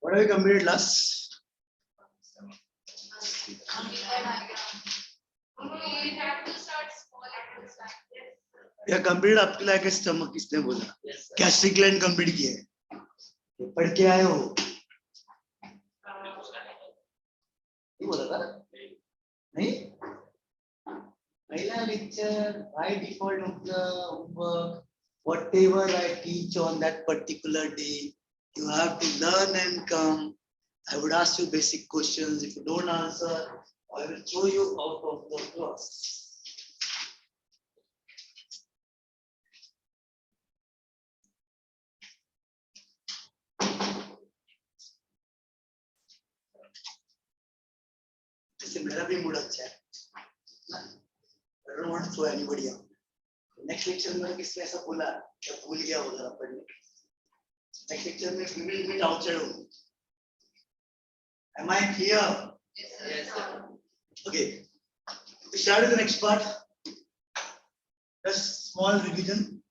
What have we completed last? Yeah, completed up to like a stomach. किसने बोला? Gastric gland complete किया है. पढ़ के आए हो? ये बोला था? नहीं? पहला lecture by default of the homework, whatever I teach on that particular day, you have to learn and come. I would ask you basic questions. If you don't answer, I will throw you out of the class. मेरा भी mood अच्छा है. I don't want to throw anybody out. Next lecture में किसने ऐसा बोला क्या भूल गया होगा पढ़ने. Next lecture में we will meet outside only. Am I clear? Yes, sir. Okay. We start with the next part. Just small revision.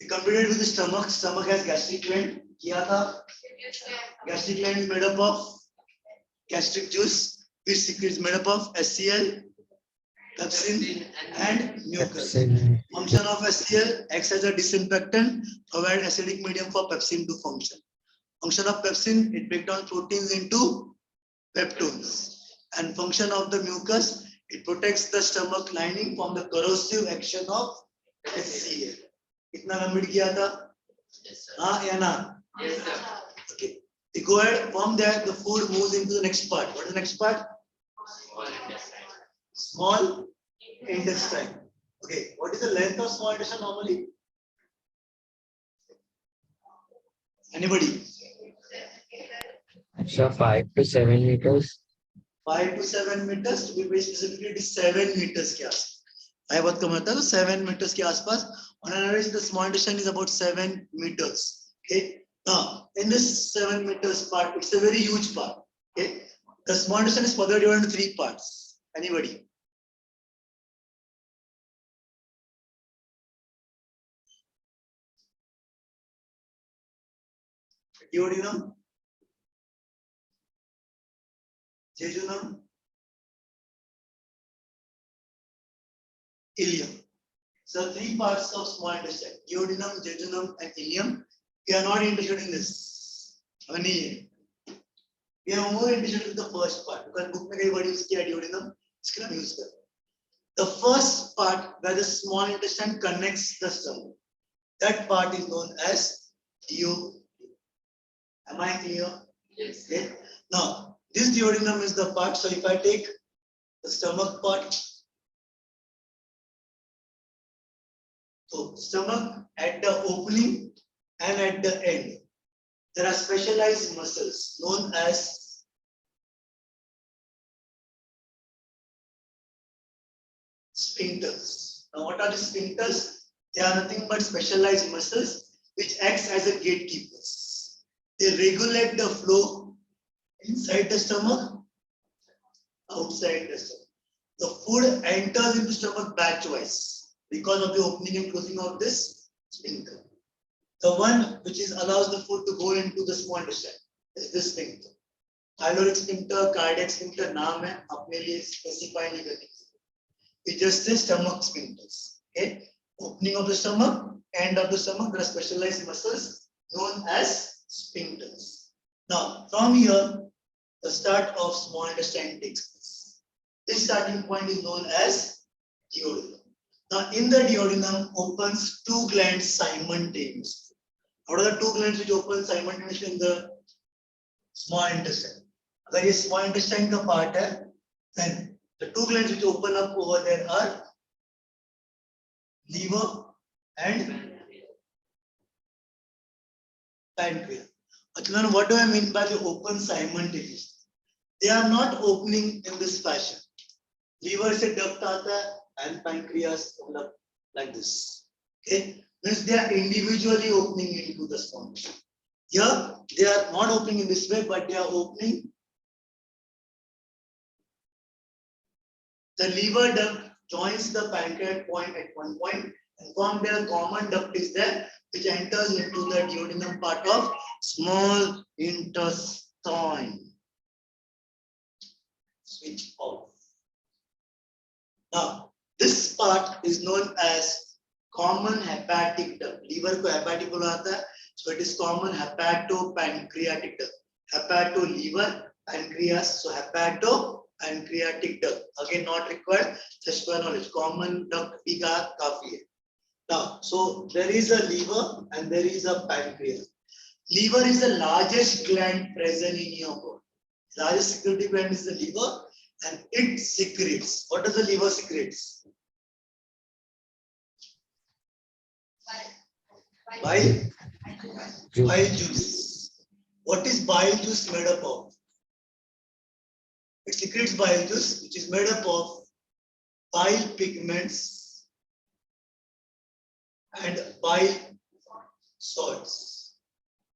We completed with the stomach. Stomach has gastric gland. किया था. Gastric gland is made up of gastric juice. Which secrete is made up of HCl, pepsin, and mucus. Function of HCl acts as a disinfectant, provide acidic medium for pepsin to function. Function of pepsin, it breaks down proteins into peptones. And function of the mucus, it protects the stomach lining from the corrosive action of HCl. Kitna complete kiya tha? Yes, sir. हाँ या ना? Yes, sir. Okay. We go ahead. From there, the food moves into the next part. What is the next part? Small intestine. Okay. What is the length of small intestine normally? Anybody? So 5 to 7 meters. 5 to 7 meters. To be very specifically, it is 7 meters के आसपास. 5 बहुत कम रहता है तो 7 meters के आसपास. On average, the small intestine is about 7 meters. Okay. Now, in this 7 meters part, it's a very huge part. Okay. The small intestine is further divided into 3 parts. Anybody? Duodenum, jejunum, ileum. So 3 parts of small intestine: duodenum, jejunum, and ileum. We are not interested in this. We are more interested in the first part because book में कई बार use किया duodenum, इसके नाम use कर. The first part where the small intestine connects the stomach, that part is known as duodenum. Am I clear? Yes. Okay. Now, this duodenum is the part. So if I take the stomach part, so stomach at the opening and at the end, there are specialized muscles known as sphincters. Now, what are the sphincters? They are nothing but specialized muscles which acts as a gatekeepers. They regulate the flow inside the stomach, outside the stomach. The food enters into stomach batch-wise because of the opening and closing of this sphincter. The one which allows the food to go into the small intestine is this sphincter. Pyloric sphincter, cardiac sphincter, नाम है अपने लिए specify नहीं करनी. It just says stomach sphincters. Okay, opening of the stomach, end of the stomach, there are specialized muscles known as sphincters. Now, from here, the start of small intestine takes place. This starting point is known as duodenum. Now, in the duodenum opens 2 glands simultaneously. What are the 2 glands which open simultaneously in the small intestine? अगर ये small intestine का part है, then the 2 glands which open up over there are liver and pancreas. What do I mean by the open simultaneously? They are not opening in this fashion. Liver se duct aata hai and pancreas like this. Okay, means they are individually opening into the sponge. Here they are not opening in this way, but they are opening. The liver duct joins the pancreas point at one point, and from there, common duct is there, which enters into the duodenum part of small intestine. time. Switch off. Now, this part is known as common hepatic duct. Liver को hepatic बोला जाता है. So it is common hepatopancreatic duct. Hepato liver, pancreas. So hepatopancreatic duct. Again, not required. Just for knowledge. Common duct भी का काफी है. Now, so there is a liver and there is a pancreas. Liver is the largest gland present in your body. Largest security gland is the liver, and it secretes. What does the liver secretes? Bile juice. What is bile juice made up of? It secretes bile juice, which is made up of bile pigments and bile salts.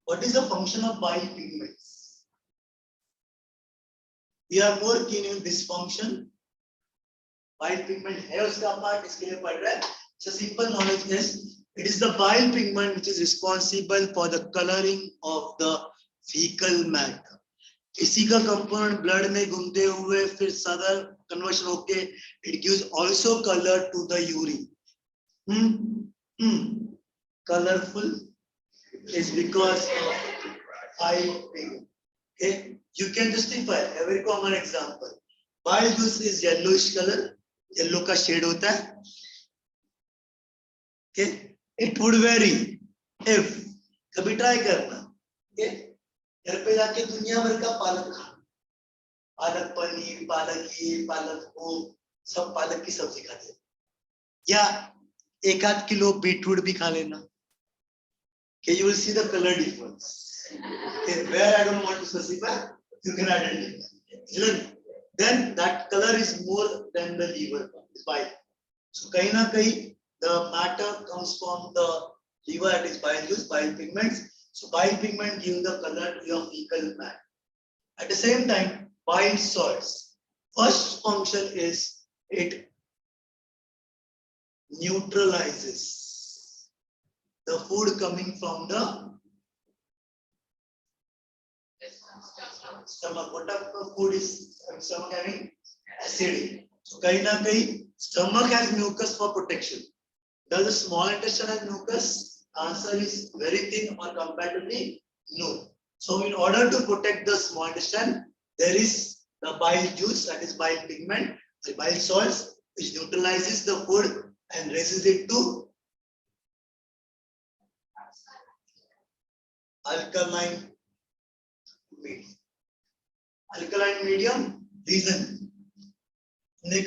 What is the function of bile pigments? We are more keen in this function. Bile pigment है उसका part इसके लिए पढ़ रहा है. So simple knowledge is it is the bile pigment which is responsible for the coloring of the fecal matter. इसी का component blood में घूमते हुए फिर सादा conversion होके it gives also color to the urine. Colorful is because of bile pigment. Okay, you can justify a very common example. Bile juice is yellowish color. Yellow का shade होता है. Okay, it would vary if कभी try करना. Okay, घर पे जाके दुनिया भर का पालक खाना. पालक पनीर, पालक ये, पालक वो, सब पालक की सब्जी खाते हैं. या एक आध किलो बीटरूट भी खा लेना. Okay, you will see the color difference. Okay, where I don't want to specify, you can identify. Then that color is more than the liver part, is bile. So kahin na kahin, the matter comes from the liver, that is bile juice, bile pigments. So bile pigment give the color to your fecal matter. At the same time, bile salts. First function is it neutralizes the food coming from the stomach. What type of food is stomach having? Acidic. So kahin na kahin, stomach has mucus for protection. Does the small intestine have mucus? Answer is very thin or comparatively no. So in order to protect the small intestine, there is the bile juice, that is bile pigment, the bile salts, which neutralizes the food and raises it to alkaline medium. Alkaline medium, reason. The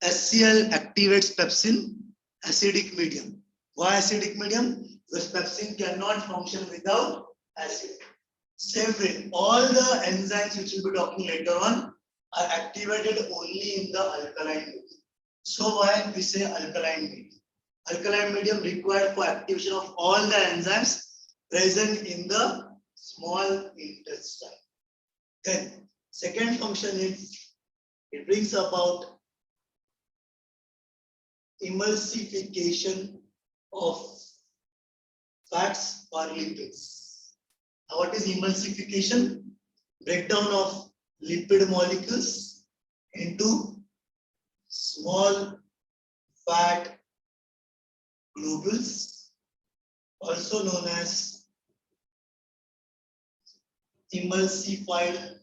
HCl activates pepsin, acidic medium. Why acidic medium? Because pepsin cannot function without acid. Same way, all the enzymes which we'll be talking later on are activated only in the alkaline medium. So why we say alkaline medium? Alkaline medium required for activation of all the enzymes present in the small intestine. Then, second function is it brings about emulsification of fats or lipids. Now, what is emulsification? Breakdown of lipid molecules into small fat globules, also known as emulsified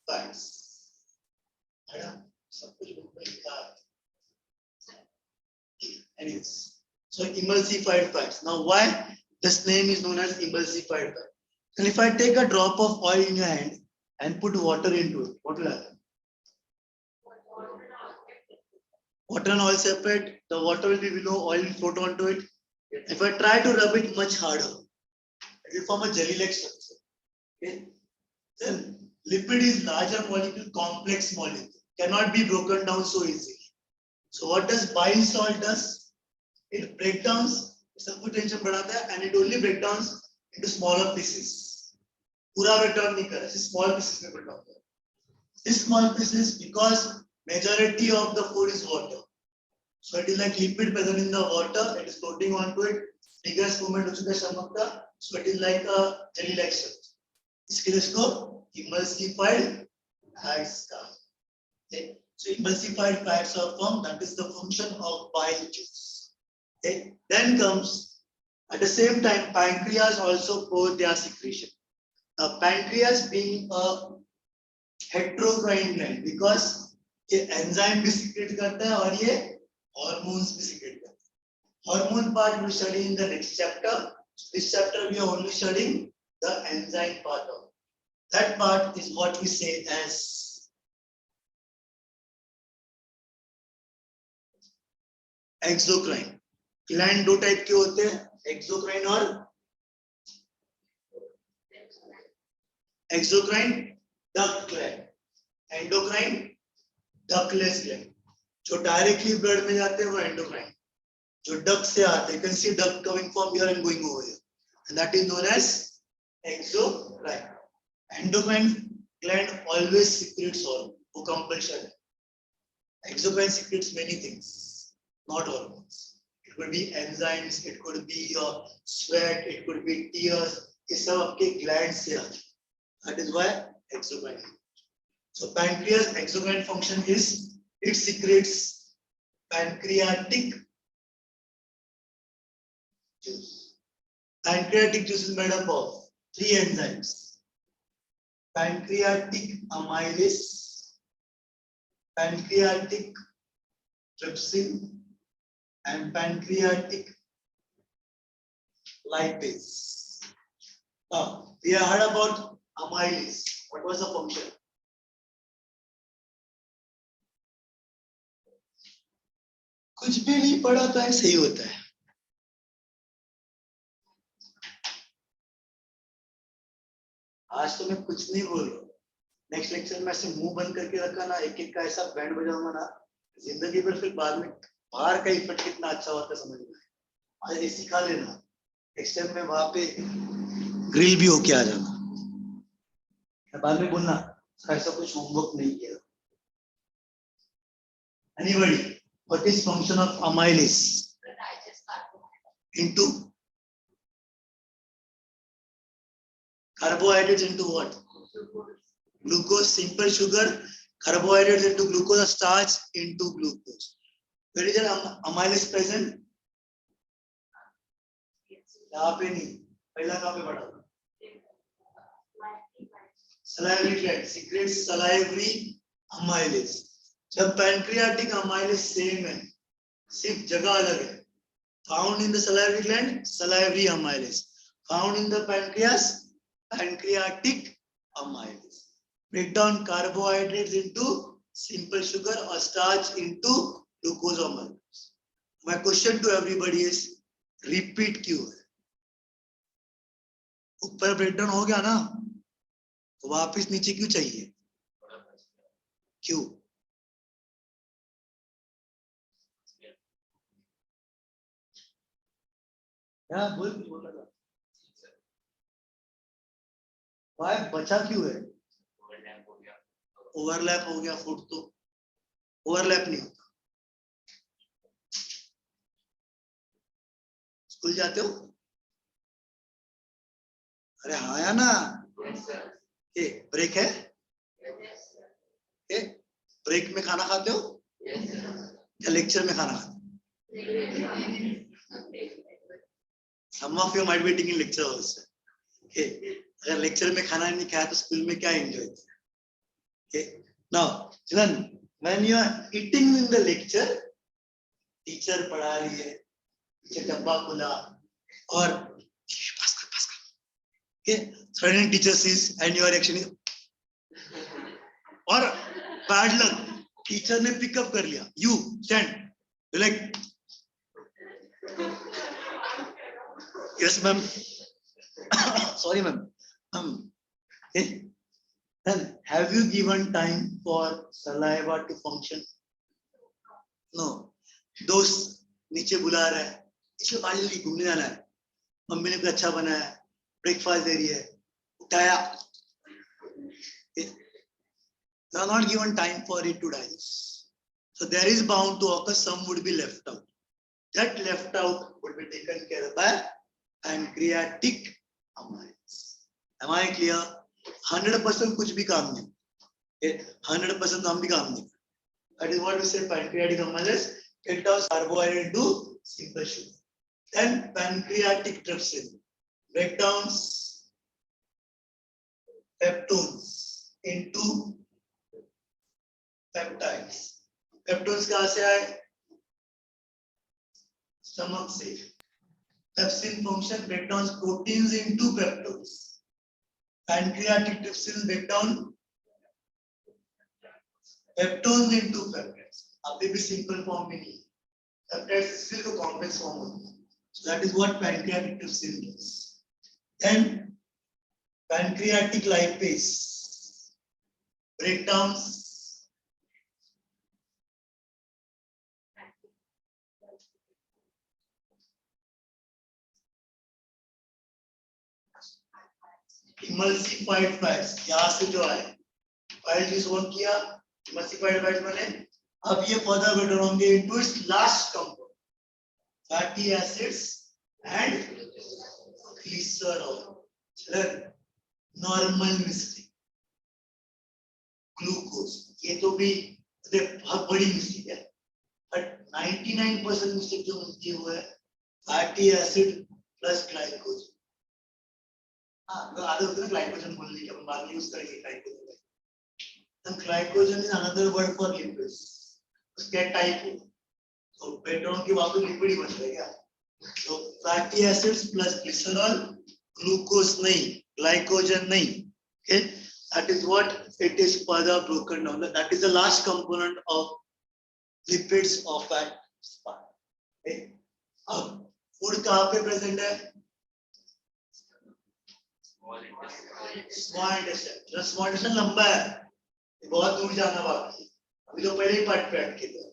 fats. Anyways, so emulsified fats. Now, why this name is known as emulsified fat? And if I take a drop of oil in your hand and put water into it, what will happen? Water and oil separate, the water will be below, oil will float onto it. If I try to rub it much harder, it will form a jelly-like structure. Okay? Then lipid is larger molecule, complex molecule, cannot be broken down so easily. So what does bile salt does? It breaks down, सबको tension बढ़ाता है, and it only breaks down into smaller pieces. पूरा break down नहीं करता, small pieces में break down करता है. These small pieces, because majority of the food is water, so it is like lipid present in the water. It is floating onto it. Biggest movement हो चुका है stomach का. So it is like a jelly-like structure. इसके लिए इसको emulsified fats कहा. Okay. So emulsified fats are formed. That is the function of bile juice. Okay. Then comes at the same time pancreas also pour their secretion. Now pancreas being a heterocrine gland because ये enzyme भी secrete करता है और ये hormones भी secrete करता है. Hormone part we study in the next chapter. This chapter we are only studying the enzyme part of it. That part is what we say as exocrine. Gland दो type के होते हैं, exocrine और exocrine duct gland, endocrine ductless gland. जो directly blood में जाते हैं वो endocrine. जो duct से आते हैं, you can see duct coming from here and going over here, and that is known as exocrine. Endocrine gland always secretes hormone, वो compulsion है. Exocrine secretes many things, not hormones. It could be enzymes, it could be your sweat, it could be tears. ये सब आपके glands से आते हैं. That is why exocrine. So pancreas exocrine function is it secretes pancreatic juice. Pancreatic juice is made up of three enzymes: pancreatic amylase, pancreatic trypsin, and pancreatic lipase. Now we have heard about amylase. What was the function? कुछ भी नहीं पढ़ा तो ऐसे ही होता है. आज तो मैं कुछ नहीं बोल रहा हूँ. नेक्स्ट लेक्चर में ऐसे मुंह बंद करके रखा ना, एक एक का ऐसा बैंड बजाऊंगा ना, जिंदगी पर फिर बाद में बाहर का इफेक्ट कितना अच्छा होता है समझ में. आज एसी खा लेना, नेक्स्ट टाइम में वहां पे ग्रिल भी होके आ जाना, बाद में बोलना ऐसा कुछ होमवर्क नहीं किया. Anybody? What is function of amylase? Into carbohydrates into what? Glucose, simple sugar, carbohydrates into glucose, starch into glucose. Where is the amylase present? यहाँ पे नहीं, पहला कहाँ पे पढ़ा? Salivary gland secretes salivary amylase. जब pancreatic amylase same है, सिर्फ जगह अलग है. Found in the salivary gland, salivary amylase. Found in the pancreas, pancreatic amylase. Break down carbohydrates into simple sugar or starch into glucose or maltose. My question to everybody is, repeat क्यों है? ऊपर breakdown हो गया ना, तो वापस नीचे क्यों चाहिए? क्यों? क्या बोला था? वाई बचा क्यों है? ओवरलैप हो गया. फुट तो ओवरलैप नहीं होता. स्कूल जाते हो? अरे हाँ या ना? ब्रेक है? ब्रेक में खाना खाते हो या लेक्चर में खाना खाते हो? Some of you might be taking lecture also. अगर लेक्चर में खाना नहीं खाया तो स्कूल में क्या enjoy? Now, children, when you are eating in the lecture, teacher पढ़ा रही है, पीछे डब्बा खुला और पास कर. Okay, suddenly teacher sees and your reaction is, और bad luck, teacher ने pick up कर लिया. You stand, you like, yes ma'am. Sorry ma'am. Okay. Then have you given time for saliva to function? No. दोस्त नीचे बुला रहा है, इसलिए बाहर घूमने जाना है, मम्मी ने कुछ अच्छा बनाया है, ब्रेकफास्ट दे रही है, उठाया. They are not given time for it to digest. So there is bound to occur, some would be left out. That left out would be taken care of by pancreatic amines. Am I clear? 100% कुछ भी काम नहीं. 100% काम भी काम नहीं. That is what we say pancreatic amylase. It turns carbohydrate into simple sugar. Then pancreatic trypsin breakdowns peptones into peptides. Peptones कहाँ से आए? Stomach से. Trypsin function breakdowns proteins into peptones. Pancreatic trypsin breakdown peptones into peptides. अभी भी simple form में नहीं. Peptides still the complex form होती है. So that is what pancreatic trypsin does. Then pancreatic lipase breakdowns emulsified fats. यहाँ से जो आए फाइल जिस वर्क किया emulsified fats बने. अब ये further breakdown होंगे into its last compound fatty acids and glycerol. Normal mistake glucose. ये तो भी बहुत बड़ी मिस्टेक है, बट 99% मिस्टेक जो मिलती है फैटी एसिड प्लस ग्लाइकोजन. हाँ, आधे होते हैं ग्लाइकोजन बोलने के, अपन बाद में यूज करेंगे glycogen. then glycogen is another word for lipids. उसके टाइप हो तो पेट्रोल की वापस लिपिड ही बच रहेगा. तो fatty acids plus glycerol, glucose नहीं, glycogen nahi. Okay, that is what it is further broken down. That is the last component of lipids of fat. Okay, अब फूड कहाँ पे प्रेजेंट है? Small intestine. स्मॉल इंटेस्टाइन लंबा है, बहुत दूर जाना बाकी है. अभी तो पहले ही पार्ट पे अटके थे.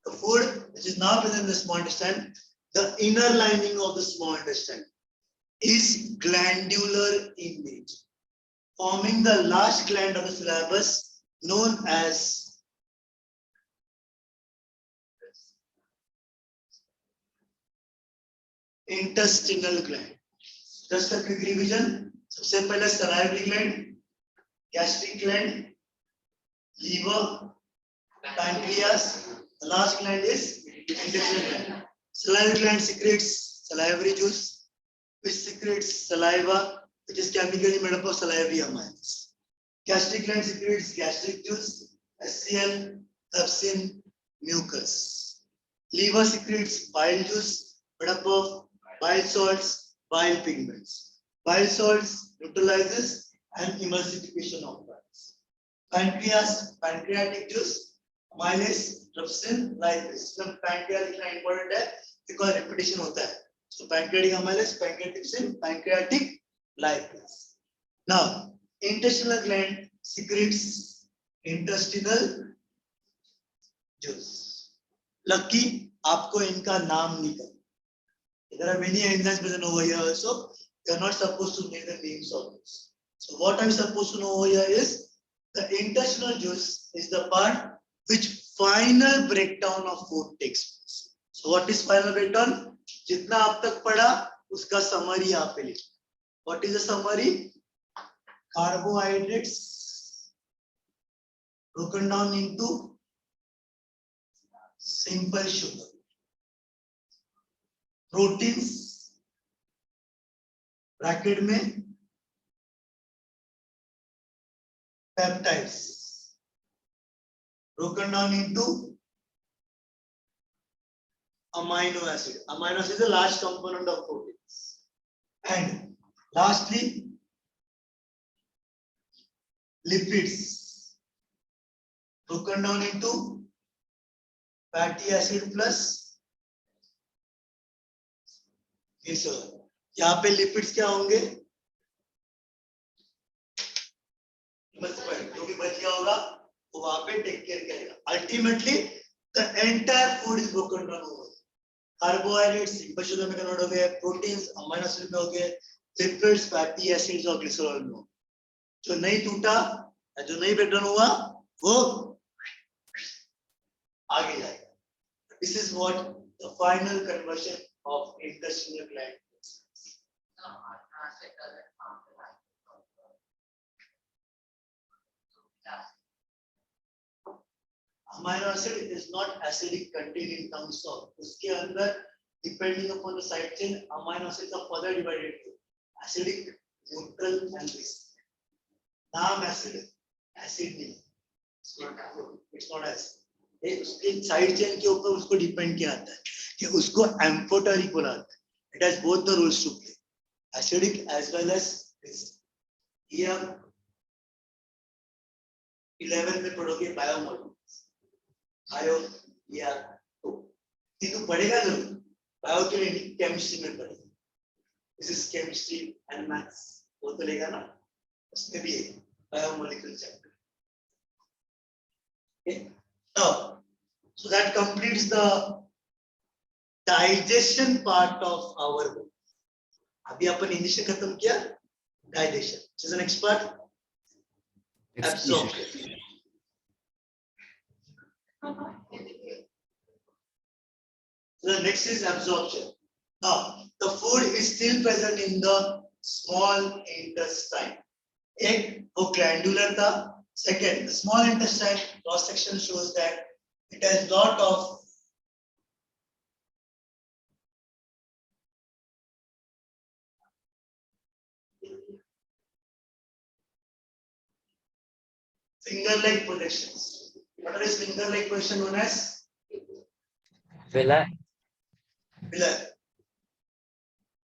The food which is now present in the small intestine, the inner lining of the small intestine is glandular in nature, forming the last gland of the syllabus known as intestinal gland. Just a quick revision. सबसे पहले salivary gland, gastric gland, liver, pancreas. The last gland is intestinal gland. Salivary gland secretes salivary juice, which secretes saliva, which is chemically made up of salivary amines. Gastric gland secretes gastric juice, HCl, trypsin, mucus. Liver secretes bile juice, made up of bile salts, bile pigments. Bile salts neutralizes and emulsification of biles. Pancreas, pancreatic juice, amylase, trypsin, lipase. इसमें pancreas इतना important है because repetition होता है. So pancreatic amylase, pancreatic trypsin, pancreatic lipase. Now intestinal gland secretes intestinal juice. Lucky आपको इनका नाम नहीं करना. There are many enzymes present over here also. You are not supposed to know the names of this. So what I'm supposed to know over here is the intestinal juice is the part which final breakdown of food takes place. So what is final breakdown? जितना आप तक पढ़ा उसका summary यहाँ पे लिखा. What is the summary? Carbohydrates broken down into simple sugar. Proteins bracket में peptides broken down into amino acid. Amino acid is the large component of proteins. And lastly, lipids broken down into fatty acid plus glycerol. यहाँ पे lipids क्या होंगे? जो भी बच गया होगा वो वहां पे टेक केयर करेगा. Ultimately the entire food is broken down over. Carbohydrates simple sugar में कन्वर्ट हो गए, प्रोटीन्स अमीनो एसिड में हो गए, लिपिड्स फैटी एसिड्स और ग्लिसरॉल में. जो नहीं टूटा, जो नहीं ब्रेक डाउन हुआ वो आगे जाएगा. This is what the final conversion of intestinal gland. Amino acid is not acidic content in terms of उसके अंदर depending upon the side chain amino acids are further divided into acidic, neutral and basic. नाम acid नहीं it's not acid. ये उसके side chain के ऊपर उसको depend किया जाता है कि उसको amphoteric बोला जाता है. It has both the roles to play, acidic as well as basic. ये हम 11 में पढ़ोगे बायोमॉलिक्यूल्स बायो या तो ये तो पढ़ेगा जरूर बायो के लिए नहीं केमिस्ट्री में पढ़ेगा this is chemistry and maths वो तो लेगा ना उसमें भी है biomolecule chapter okay now so that completes the digestion part of our book अभी अपन इंग्लिश में खत्म किया digestion which is the next part absorption. So the next is absorption. Now, the food is still present in the small intestine. एक वो glandular था. Second, the small intestine cross section shows that it has lot of finger-like projections. What is finger-like projection known as? Villi. Villi.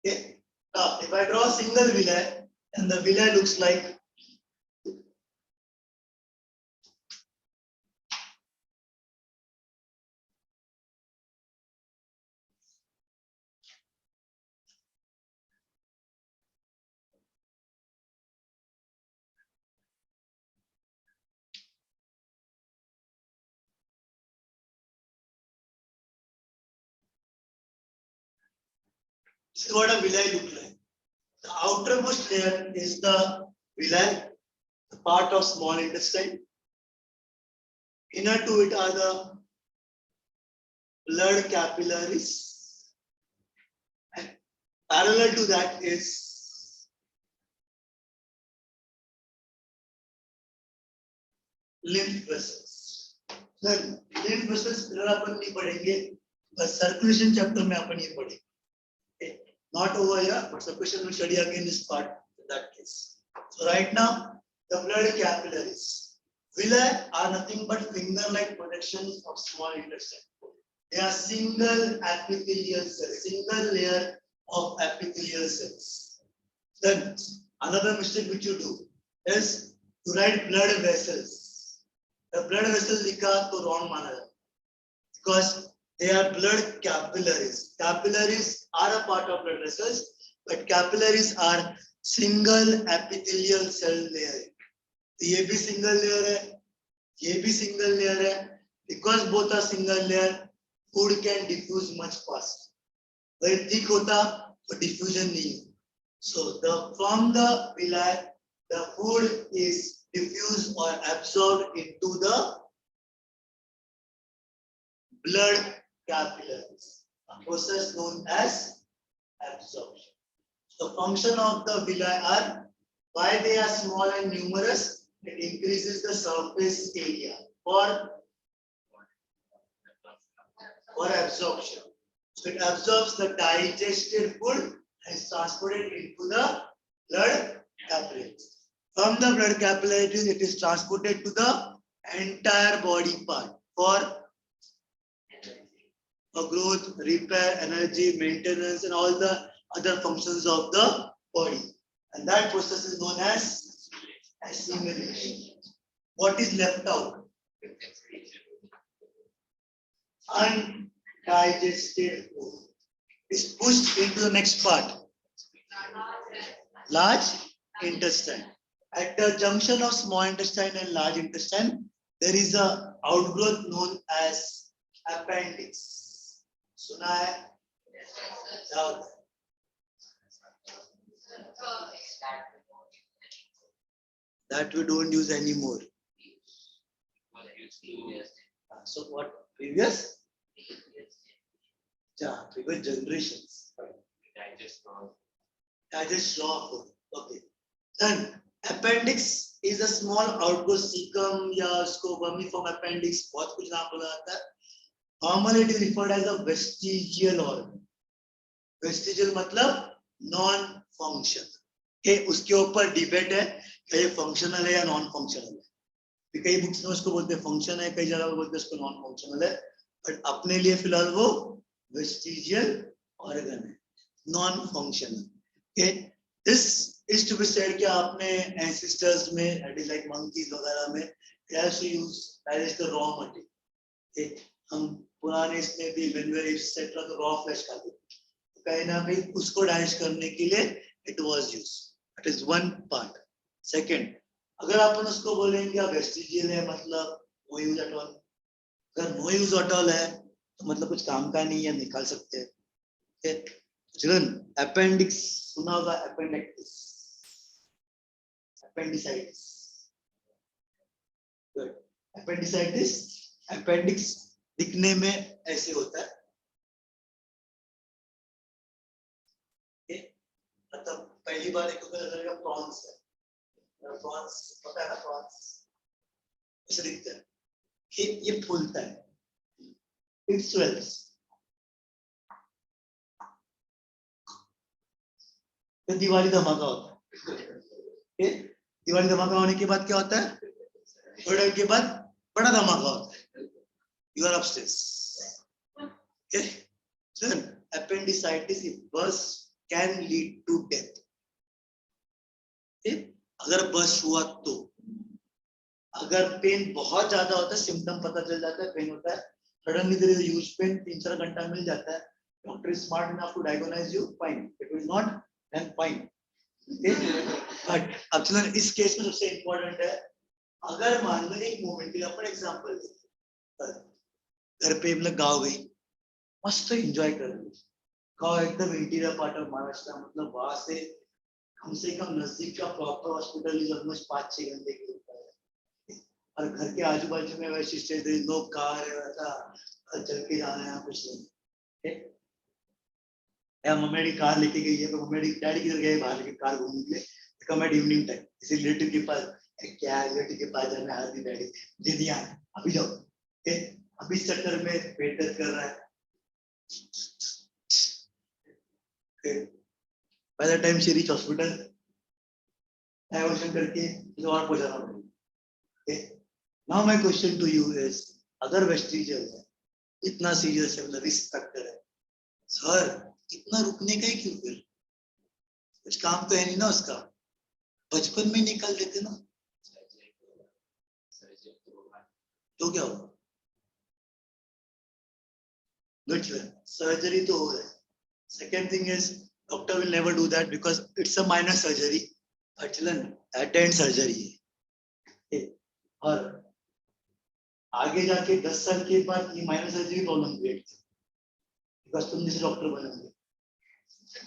Okay. Now, if I draw a single villi, and the villi looks like this is what a villi looks like. The outermost layer is the villi, the part of small intestine. Inner to it are the blood capillaries. And parallel to that is lymph vessels. Then lymph vessels अपन नहीं पढ़ेंगे, बस circulation chapter में अपन ये पढ़ेंगे. Not over here, but circulation will study again this part in that case. So right now, the blood capillaries. Villi are nothing but finger-like projections of small intestine. They are single epithelial cells, single layer of epithelial cells. Then another mistake which you do is to write blood vessels. The blood vessel लिखा तो wrong माना जाता because they are blood capillaries. Capillaries are a part of blood vessels, but capillaries are single epithelial cell layer. ये भी single layer है, ये भी single layer है. Because both are single layer, food can diffuse much faster. When thick होता तो diffusion नहीं. So from the villi, the food is diffused or absorbed into the blood capillaries, a process known as absorption. The function of the villi are why they are small and numerous, it increases the surface area for absorption. So it absorbs the digested food and is transported into the blood capillaries. From the blood capillaries, it is transported to the entire body part for growth, repair, energy, maintenance, and all the other functions of the body. And that process is known as assimilation. What is left out? Undigested food is pushed into the next part. Large intestine. At the junction of small intestine and large intestine, there is a outgrowth known as appendix. सुना है? That we don't use anymore. So what previous? Yeah, previous generations. digest raw food. Okay. Then appendix is a small outgrowth cecum या उसको vermiform appendix बहुत कुछ नाम बोला जाता है. Normally it is referred as a vestigial organ. Vestigial मतलब non functional. के उसके ऊपर डिबेट है कि ये फंक्शनल है या नॉन फंक्शनल है. कई बुक्स में उसको बोलते हैं फंक्शन है, कई जगह पे बोलते हैं उसको नॉन फंक्शनल है, बट अपने लिए फिलहाल वो वेस्टिजियल ऑर्गन है, non functional. Okay, this is to be said कि आपने एंसेस्टर्स में इट इज लाइक मंकीज वगैरह में कैसे use digest the raw material. हम पुराने इसमें भी विनवेयर एटसेट्रा तो रॉ फ्लैश खाते थे, कहीं ना कहीं उसको डाइजेस्ट करने के लिए it was use. That is one part. Second, अगर अपन उसको बोलेंगे वेस्टिजियल है मतलब नो यूज एट ऑल. अगर नो यूज एट ऑल है तो मतलब कुछ काम का नहीं है, निकाल सकते हैं. चिल्ड्रन, अपेंडिक्स सुना होगा, appendix, appendicitis. Good. Appendicitis, appendix दिखने में ऐसे होता है. मतलब पहली बार एक लगेगा प्रॉन्स है. प्रॉन्स पता है ना, प्रॉन्स ऐसे दिखता है. ये फूलता है, इट स्वेल्स. फिर दिवाली धमाका होता है. दिवाली धमाका होने के बाद क्या होता है, थोड़ी देर के बाद बड़ा धमाका होता है. You are upstairs. Okay, then appendicitis if burst can lead to death. अगर बस्ट हुआ तो, अगर पेन बहुत ज्यादा होता है, सिम्टम पता चल जाता है, पेन होता है, suddenly there is huge pain, 3-4 घंटा मिल जाता है, doctor is smart enough to diagnose you, fine. It will not then fine. But अब चलो इस केस में सबसे इंपॉर्टेंट है, अगर मान लो एक मोमेंट के अपन एग्जांपल लेते, घर पे मतलब गाँव गई, मस्त एंजॉय कर रही, गाँव एकदम इंटीरियर पार्ट ऑफ महाराष्ट्र, मतलब वहां से कम से कम नजदीक का प्रॉपर हॉस्पिटल इज ऑलमोस्ट 5-6 घंटे की होता है, और घर के आजू बाजू में वैसे स्टेज नो कार है, वैसा चल के जाना है कुछ नहीं. या मम्मी कार लेके गई है, तो मम्मी डैडी किधर गए बाहर लेके कार घूमने के लिए, तो मैं इवनिंग टाइम किसी रिलेटिव के पास, क्या रिलेटिव के पास जाना है, आदमी डैडी दे दिया अभी जाओ. अभी इस चक्कर में पेट दर्द कर रहा है. By the time she reach hospital, diversion करके और पहुंचाना पड़ेगा. Now my question to you is, अगर वेस्टिजियल है, इतना सीरियस है, मतलब रिस्क फैक्टर है, सर इतना रुकने का ही क्यों, फिर कुछ काम तो है नहीं ना उसका, बचपन में निकल देते ना, तो क्या होगा. सर्जरी तो हो रहा है. Second thing is, doctor will never do that because it's a minor surgery, but children, attend surgery है. और आगे जाके 10 साल के बाद ये माइनर सर्जरी प्रॉब्लम क्रिएट कर, बिकॉज तुम जैसे डॉक्टर बनेंगे,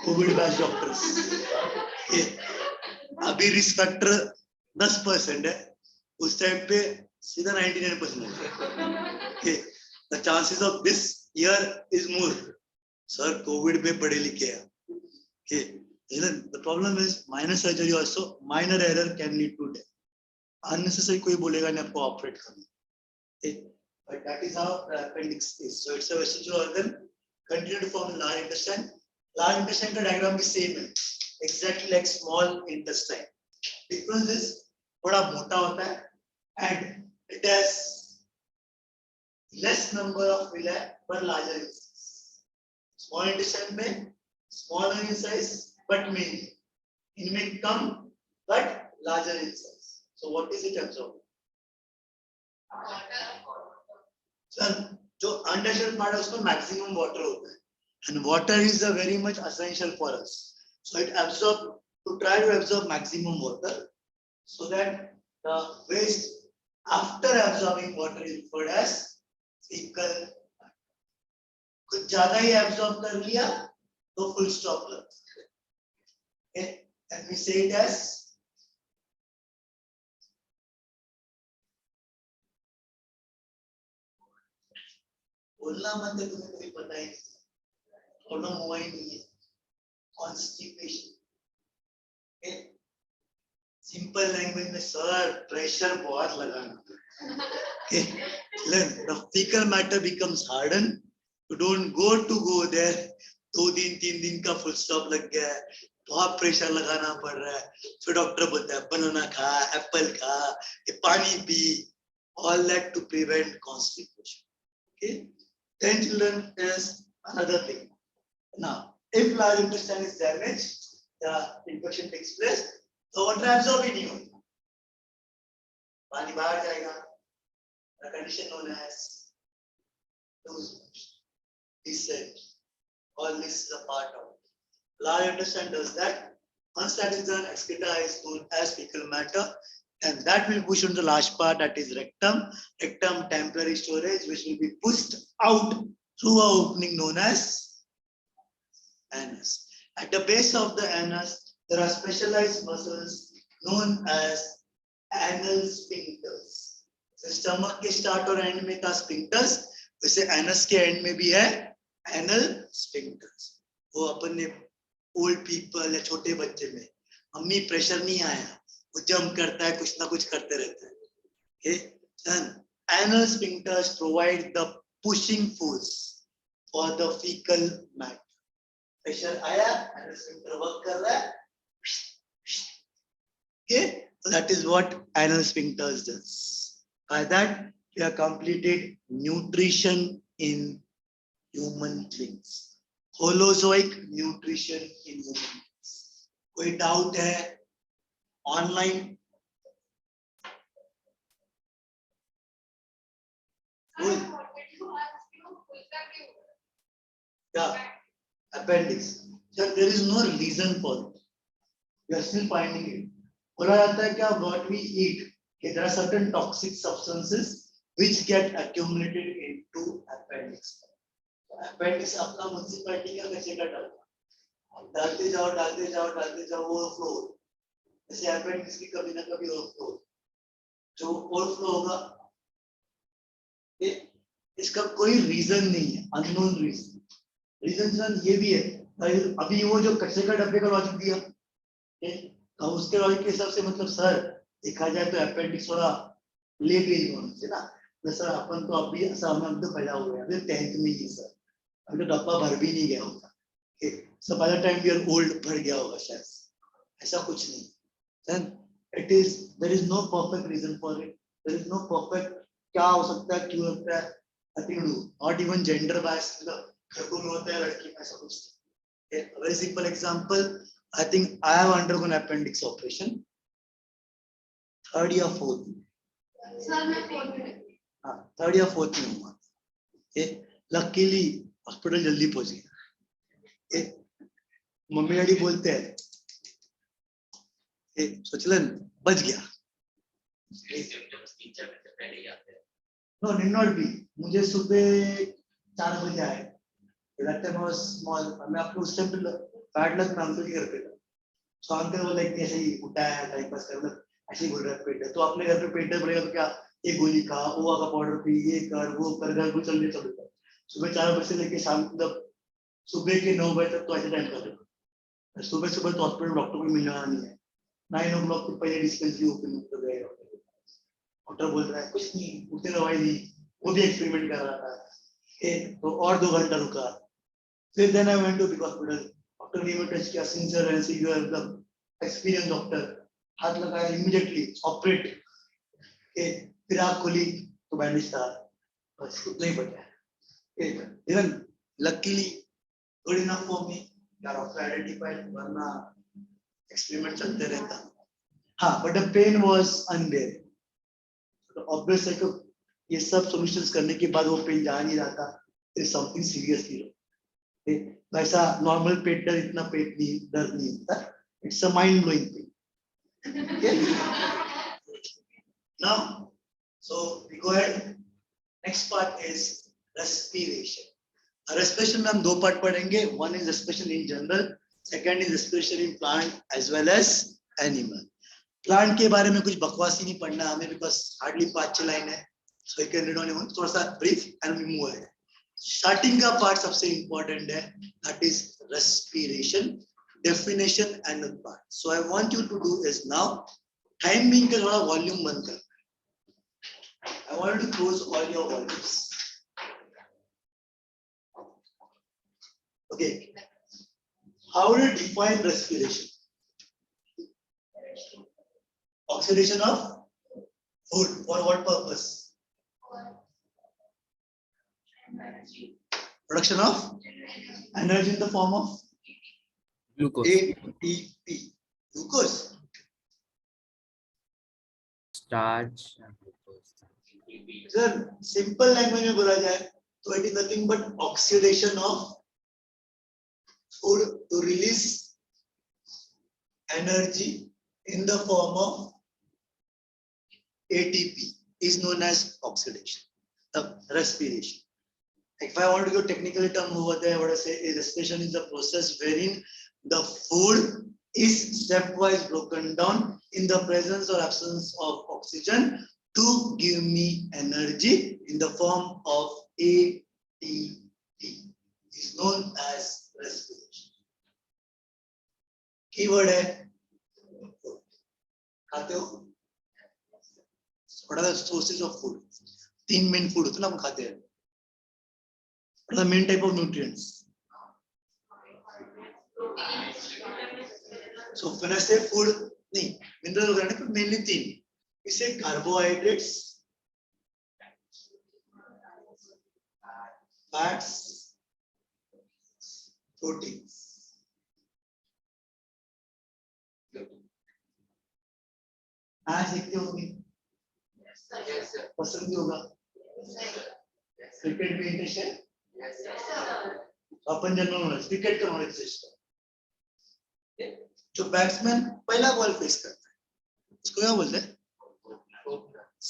कोविड बैच डॉक्टर्स. अभी रिस्क फैक्टर 10% है, उस टाइम पे सीधा 99% है. The chances of this year is more. Sir, COVID में पढ़े लिखे हैं. Okay, the problem is minor surgery also, minor error can lead to death. Unnecessary कोई बोलेगा नहीं आपको ऑपरेट करना. Okay, but that is how the appendix is. So it's a vestigial organ, continue to form large intestine. Large intestine का diagram भी same है, exactly like small intestine. Difference is थोड़ा मोटा होता है and it has less number of villi but larger in size. Small intestine में smaller in size but mainly, इनमें कम but larger in size. So what is it absorb? Sir, जो undigested part है उसमें maximum water होता है, and water is a very much essential for us. So it absorb, to try to absorb maximum water, so that the waste after absorbing water is referred as fecal. कुछ ज्यादा ही absorb कर लिया तो full stop लगता है. Okay, and we say it as बोलना मत है, तुम्हें कोई पता ही नहीं, प्रॉब्लम हुआ ही नहीं है, constipation. सिंपल लैंग्वेज में सर प्रेशर बहुत लगाना. Okay, the fecal matter becomes hardened. You don't go there. 2 दिन 3 दिन का फुल स्टॉप लग गया है, बहुत प्रेशर लगाना पड़ रहा है. फिर डॉक्टर बोलता है बनाना खा, एप्पल खा, ये पानी P. All that to prevent constipation. Okay. Then children is another thing. Now, if large intestine is damaged, the infection takes place. So water absorb ही नहीं होता, पानी बाहर जाएगा. The condition known as loose motion, descent. All this is a part of it. Large intestine does that. Once that is done, excreta is known as fecal matter, and that will push on the last part, that is rectum. Rectum temporary storage, which will be pushed out through an opening known as anus. At the base of the anus, there are specialized muscles known as anal sphincters. Stomach के start और and में था sphincters, वैसे anus के and में भी है anal sphincters. वो अपन ने ओल्ड पीपल या छोटे बच्चे में, मम्मी प्रेशर नहीं आया, वो जंप करता है, कुछ ना कुछ करते रहता है. Okay? Then anal sphincters provide the pushing force for the fecal matter. Pressure आया, anal sphincter वर्क कर रहा है. Okay? So that is what anal sphincters does. By that, we have completed nutrition in human beings. Holozoic nutrition in human beings. कोई doubt है? Online? Yeah, appendix. So there is no reason for it. We are still finding it. बोला जाता है क्या? What we eat. Okay, there are certain toxic substances which get accumulated into appendix. Appendix आपका municipality का कैसे का डालते जाओ ओवरफ्लो. ऐसे appendix की कभी ना कभी ओवरफ्लो. जो ओवरफ्लो होगा, इसका कोई रीजन नहीं है, अननोन रीजन. रीजन ये भी है, अभी वो जो कचरे का डब्बे का लॉजिक दिया, तो उसके लॉजिक के हिसाब से मतलब सर देखा जाए तो अपेंडिक्स थोड़ा लेट एज में होना चाहिए ना. सर अपन तो अभी ऐसा हम अब तो पैदा हुए हैं, अभी 10th में ही सर, अभी तो डब्बा भर भी नहीं गया होगा. So by the time we are old भर गया होगा शायद. ऐसा कुछ नहीं. Then it is, there is no perfect reason for it. There is no perfect क्या हो सकता है, क्यों लगता है, nothing to do. Not even gender bias, मतलब लड़कों में होता है लड़की में, ऐसा कुछ. Very simple example, I think I have undergone appendix operation. Third या फोर्थ, थर्ड या फोर्थ में हुआ. लकीली हॉस्पिटल जल्दी पहुंच गया. मम्मी डैडी बोलते हैं सोचलन बच गया. No did not be. मुझे सुबह 4 बजे आए. स्मॉल, मैं आपको उस टाइम पे बैड लक में अंकल के घर पे था. सो अंकल बोला कि ऐसे ही उठा है टाइम पास कर, ऐसे ही बोल रहा है पेट है. तो अपने घर पे पेट पड़ेगा तो क्या, एक गोली खा, ओवा का पाउडर पी, ये कर वो कर, घर को चलने चलता. सुबह 4 बजे से लेके शाम मतलब सुबह के 9 बजे तक तो ऐसे टाइम कर रहे. सुबह सुबह तो हॉस्पिटल डॉक्टर को मिलना नहीं है. 9 o'clock के पहले डिस्पेंसरी ओपन हो गए. डॉक्टर बोल रहा है कुछ नहीं, उसने दवाई दी, वो भी एक्सपेरिमेंट कर रहा था. तो और 2 घंटा रुका. फिर then I went to big hospital. Doctor ने टच किया, sincere and you are the experience doctor. हाथ लगाया, इमीडिएटली ऑपरेट. फिर आँख खोली तो बैंडेज था, बस उतना ही बचा. Even luckily good enough for me, doctor identified, वरना एक्सपेरिमेंट चलते रहता. हाँ, but the pain was unbearable. Obvious है कि ये सब सॉल्यूशंस करने के बाद वो पेन जा नहीं रहा था. It's something seriously. वैसा नॉर्मल पेट दर्द, इतना पेट नहीं दर्द नहीं होता. It's a mind blowing pain. Now, so we go ahead. Next part is respiration. Respiration में हम 2 पार्ट पढ़ेंगे. One is respiration in general. Second is respiration in plant as well as animal. Plant के बारे में कुछ बकवासी नहीं पढ़ना हमें, because hardly 5-6 लाइन है. So you can read only one. थोड़ा सा brief and we move ahead. Starting का पार्ट सबसे important है. That is respiration, definition and the part. So I want you to do is now time being का थोड़ा volume बंद कर. I want to close all your volumes. Okay. How do you define respiration? Oxidation of food. For what purpose? Production of energy in the form of Glucose. ATP. Glucose. Starch. Sir, simple language में बोला जाए तो it is nothing but oxidation of food to release energy in the form of ATP is known as oxidation. Respiration. If I want to go technical term over there, what I say is respiration is the process wherein the food is stepwise broken down in the presence or absence of oxygen to give me energy in the form of ATP. Is known as respiration. Keyword है खाते हो? What are the sources of food? 3 main food होते हैं ना हम खाते हैं. What are the main type of nutrients? So when I say food, नहीं mineral वगैरह नहीं, mainly 3. We say carbohydrates, fats, proteins. आज देखते होंगे पसंद भी होगा क्रिकेट में इंटरेस्ट है अपन जनरल नॉलेज क्रिकेट का नॉलेज सिस्टम जो बैट्समैन पहला बॉल फेस करता है उसको क्या बोलते हैं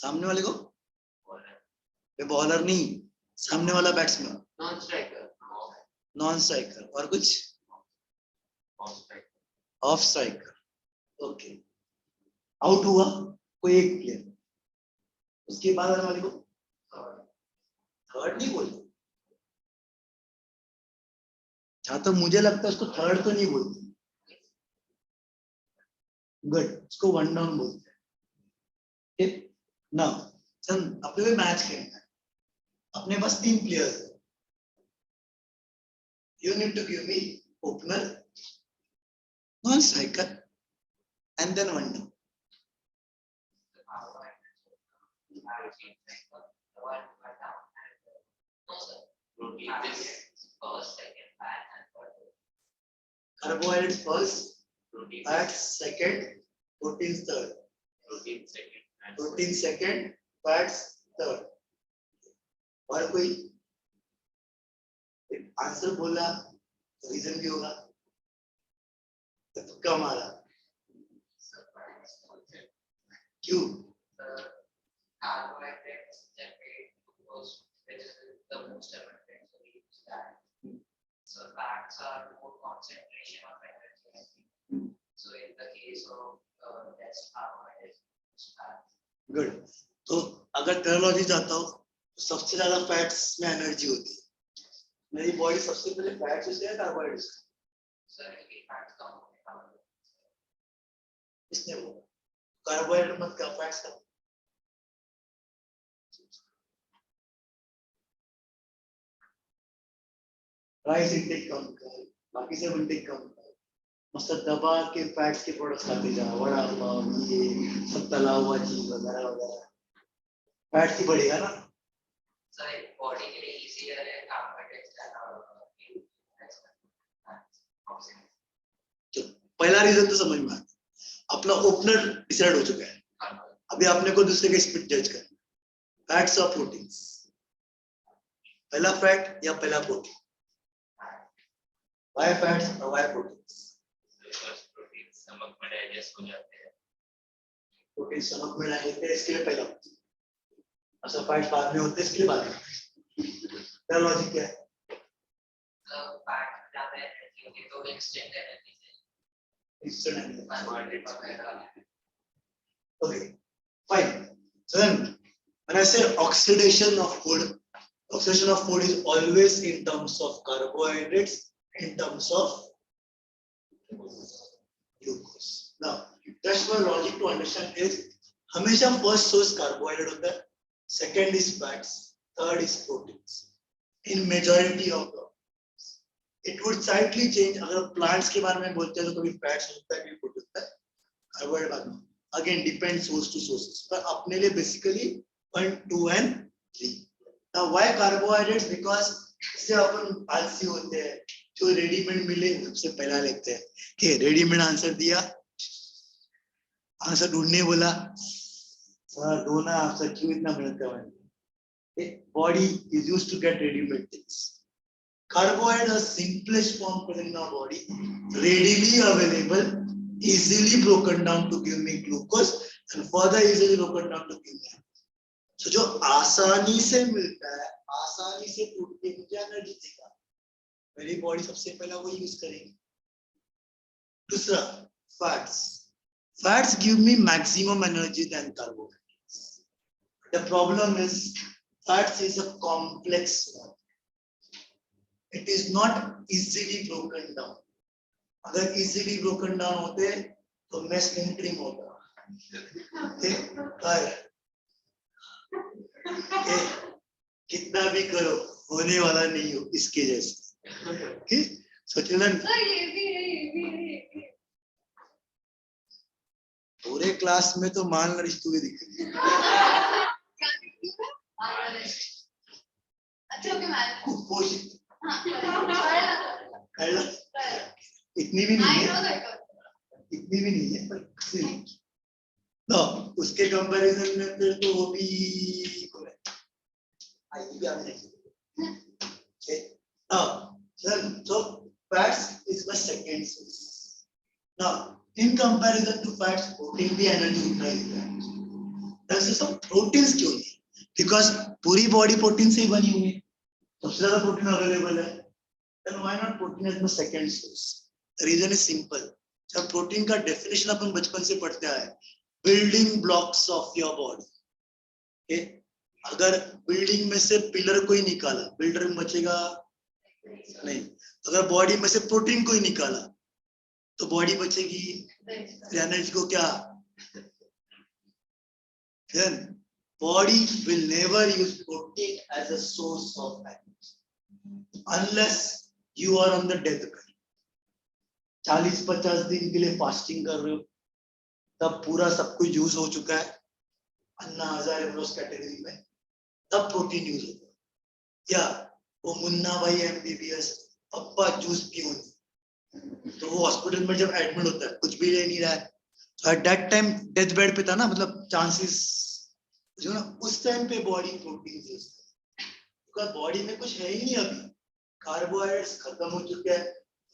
सामने वाले को बॉलर नहीं सामने वाला बैट्समैन नॉन स्ट्राइकर और कुछ ऑफ स्ट्राइकर ओके आउट हुआ कोई एक प्लेयर उसके बाद वाले को थर्ड नहीं बोलते जहां तक मुझे लगता है उसको थर्ड तो नहीं बोलते गुड उसको वन डाउन बोलते हैं ना चल अपने में मैच खेलना है अपने पास 3 players you need to give me opener non striker and then one down carbohydrates first, fats second, proteins third. Protein second, fats third. और कोई आंसर बोला रीजन भी होगा तो तुक्का मारा क्यों carbohydrates generate glucose, which is the most abundant. So we use that. So fats are more concentration of energy. So in the case of less carbohydrates, fat. Good तो अगर टर्मिनोलॉजी जाता हो तो सबसे ज्यादा फैट्स में एनर्जी होती है मेरी बॉडी सबसे पहले फैट्स से या carbohydrates So if fats come from इसने वो कार्बोहाइड्रेट मत का फैट्स का राइस इंटेक कम कर बाकी सब इंटेक कम कर मस्त दबा के फैट्स के प्रोडक्ट्स खाते जा वड़ा पाव ये सब तला हुआ चीज वगैरह वगैरह फैट्स ही बढ़ेगा ना so body के लिए easier है carbohydrates ज्यादा पहला रीजन तो समझ में आ गया अपना ओपनर डिसाइड हो चुका है अभी आपने को दूसरे के स्पीड जज करना फैट्स और प्रोटीन्स पहला फैट या पहला प्रोटीन वाई फैट्स और वाई प्रोटीन्स नमक में डाइजेस्ट हो जाते हैं प्रोटीन स्टमक में डाइजेस्ट होते हैं इसके लिए पहला अच्छा फैट्स बाद में होते हैं इसके लिए बाद में क्या लॉजिक क्या है फैट ज्यादा एनर्जी होगी तो instant energy instant energy. Carbohydrates वगैरह Okay, fine. So then, when I say oxidation of food is always in terms of carbohydrates, in terms of glucose. Now, just for logic to understand is हमेशा first source carbohydrate होता है, second is fats, third is proteins. In majority of the it would slightly change. अगर plants के बारे में बोलते हैं तो कभी fats होता है, कभी protein होता है, carbohydrate बाद में. Again depends source to sources. पर अपने लिए basically 1, 2 and 3. Now why carbohydrates? Because इससे अपन आलसी होते हैं, जो रेडीमेड मिले सबसे पहला लेते हैं कि रेडीमेड आंसर दिया, आंसर ढूंढने बोला, सर दो ना, आप सर क्यों इतना मेहनत कर रहे हैं? Body is used to get readymade things. Carbohydrate is simplest form present in our body, readily available, easily broken down to give me glucose and further easily broken down to give me. So जो आसानी से मिलता है, आसानी से टूट के मुझे एनर्जी देगा, मेरी बॉडी सबसे पहला वो यूज करेगी. दूसरा fats. Fats give me maximum energy than carbohydrates. The problem is fats is a complex form. It is not easily broken down. अगर इजीली ब्रोकन डाउन होते तो मैं स्लिम ट्रिम होता. कितना भी करो होने वाला नहीं हो इसके जैसे. So children, पूरे क्लास में तो मान लड़की हुई दिख रही है. कुपोषित इतनी भी नहीं है, इतनी भी नहीं है, पर तो उसके कंपैरिजन में फिर तो वो भी so fats is the second source. Now in comparison to fats, protein भी energy उतना ही देता है. ऐसे सब proteins क्यों नहीं? Because पूरी body protein से ही बनी हुई है, सबसे ज़्यादा protein available है. Then why not protein as the second source? The reason is simple. जब protein का definition अपन बचपन से पढ़ते आए, building blocks of your body. Okay? अगर बिल्डिंग में से पिलर को ही निकाला, बिल्डर में बचेगा नहीं. अगर बॉडी में से प्रोटीन को ही निकाला तो बॉडी बचेगी. एनर्जी को क्या, then body will never use protein as a source of energy unless you are on the death bed. 40-50 दिन के लिए फास्टिंग कर रहे हो, तब पूरा सब कुछ यूज हो चुका है, अन्ना हजार कैटेगरी में, तब प्रोटीन यूज होता है. या वो मुन्ना भाई एमबीबीएस पप्पा जूस पियो, तो वो हॉस्पिटल में जब एडमिट होता है कुछ भी ले नहीं रहा है, तो at that time death bed पे था ना, मतलब चांसेस जो ना, उस टाइम पे बॉडी प्रोटीन यूज करती है. क्योंकि बॉडी में कुछ है ही नहीं अभी, कार्बोहाइड्रेट्स खत्म हो चुके हैं,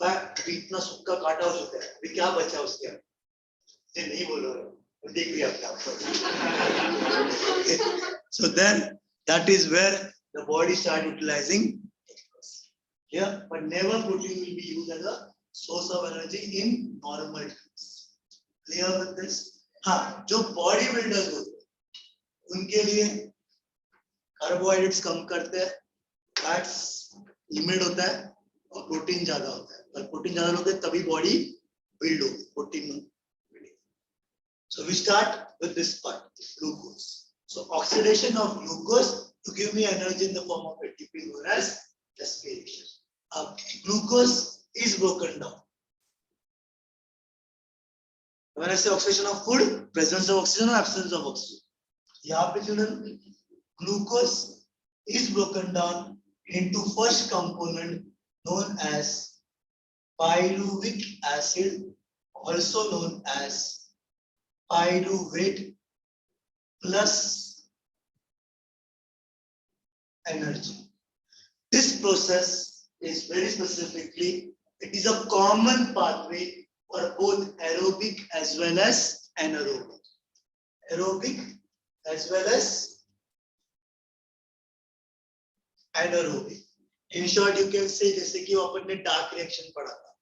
फैट इतना सूखा काटा हो चुका है, अभी क्या बचा उसके अंदर? ये नहीं बोल रहा हूं, देख लिया आपने. So then that is where the body start utilizing. Yeah, but never protein will be used as a source of energy in normal times. Clear with this? हाँ, जो बॉडी बिल्डर्स होते हैं उनके लिए कार्बोहाइड्रेट्स कम करते हैं, फैट्स लिमिट होता है और प्रोटीन ज्यादा होता है. और प्रोटीन ज्यादा होता है तभी बॉडी बिल्ड होगी, protein. So we start with this part, glucose. So oxidation of glucose to give me energy in the form of ATP known as respiration. Glucose is broken down. When I say oxidation of food, presence of oxygen or absence of oxygen. यहाँ पे children, glucose is broken down into first component known as pyruvic acid, also known as pyruvate plus energy. This process is very specifically, it is a common pathway for both aerobic as well as anaerobic. Aerobic as well as anaerobic. In short, you can say जैसे कि अपन ने dark reaction पढ़ा था,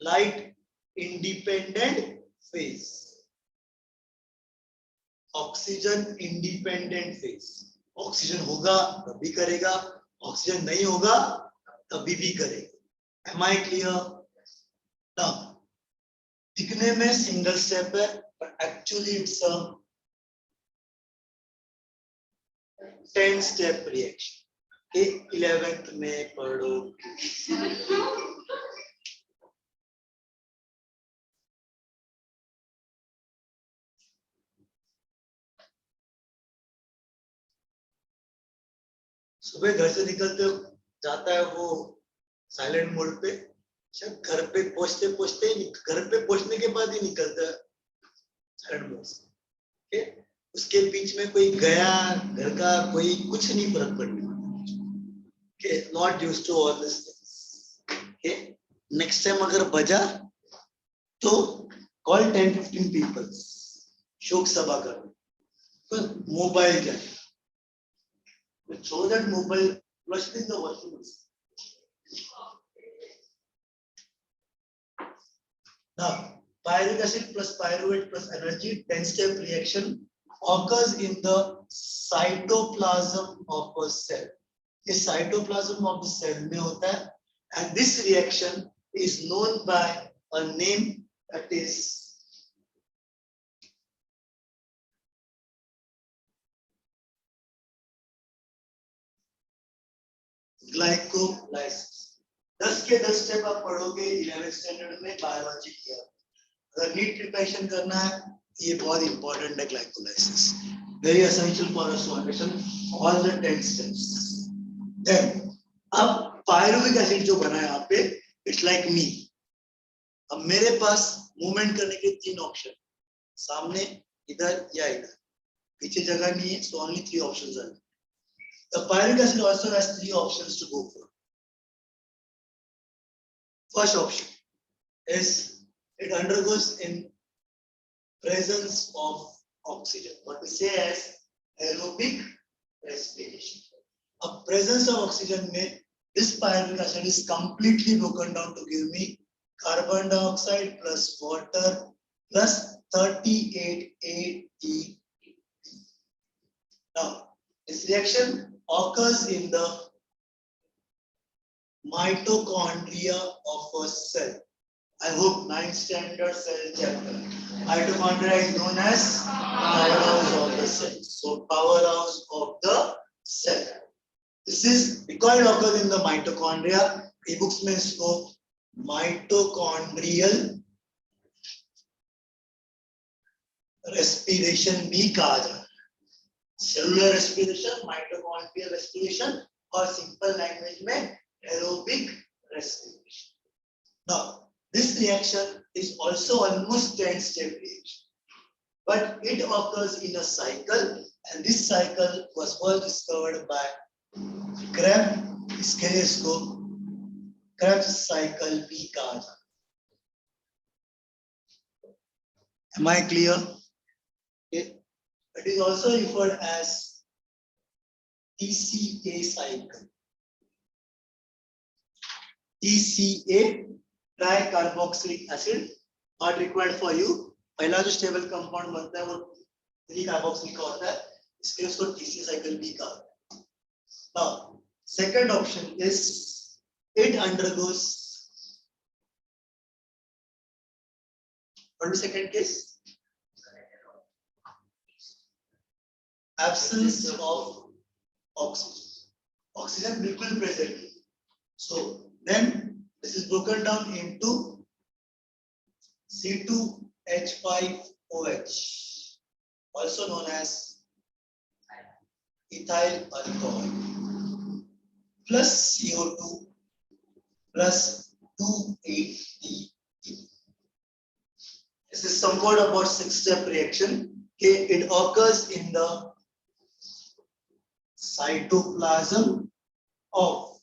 light independent phase, oxygen independent phase. Oxygen होगा तभी करेगा, oxygen नहीं होगा तभी भी करेगा. Am I clear? Now, दिखने में सिंगल स्टेप है, but actually it's a 10-step reaction. Okay, 11th में पढ़ो. सुबह घर से निकलते जाता है वो साइलेंट मोड पे, शायद घर पे पहुंचने के बाद ही निकलता है साइलेंट मोड से. ओके, उसके बीच में कोई गया, घर का कोई कुछ नहीं फर्क पड़ता. Okay, not used to all this things. Okay, next time अगर बजा तो कॉल 10-15 पीपल, शोक सभा करो. तो मोबाइल क्या है? Throw that mobile, flush it in the washing machine. Now, pyruvic acid plus pyruvate plus energy 10-step reaction occurs in the cytoplasm of a cell. This cytoplasm of the cell में होता है, and this reaction is known by a name that is glycolysis. 10 के 10 step आप पढ़ोगे 11th standard में biology किया. अगर NEET preparation करना है, ये बहुत इंपॉर्टेंट है. Glycolysis very essential for us to understand all the 10 steps. Then अब पायरुविक एसिड जो बना है यहाँ पे, इट्स लाइक मी. अब मेरे पास मूवमेंट करने के 3 ऑप्शन, सामने, इधर या इधर. पीछे जगह नहीं है, so only 3 options are. The pyruvic acid also has 3 options to go for. First option is it undergoes in presence of oxygen, what we say as aerobic respiration. A presence of oxygen में this pyruvic acid is completely broken down to give me carbon dioxide plus water plus 38 ATP. Now, this reaction occurs in the mitochondria of a cell. I hope 9th standard cell chapter. Mitochondria is known as powerhouse of the cell. So powerhouse of the cell. This is because it occurs in the mitochondria. E books में इसको mitochondrial respiration भी कहा जाता है. Cellular respiration, mitochondrial respiration और simple language में aerobic respiration. Now, this reaction is also almost 10-step reaction, but it occurs in a cycle, and this cycle was first discovered by Krebs. इसके लिए इसको Krebs cycle भी कहा जाता है. Am I clear? Okay. It is also referred as TCA cycle. TCA, tricarboxylic acid, not required for you. पहला जो stable compound बनता है वो 3-carboxyl का होता है, इसके लिए उसको TCA cycle भी कहा जाता है. Now, second option is it undergoes. What is the second case? Absence of oxygen. Oxygen बिल्कुल present है. So then this is broken down into C2H5OH, also known as ethyl alcohol, plus CO2 plus 2,8-D. This is somewhat about 6-step reaction. Okay, it occurs in the cytoplasm of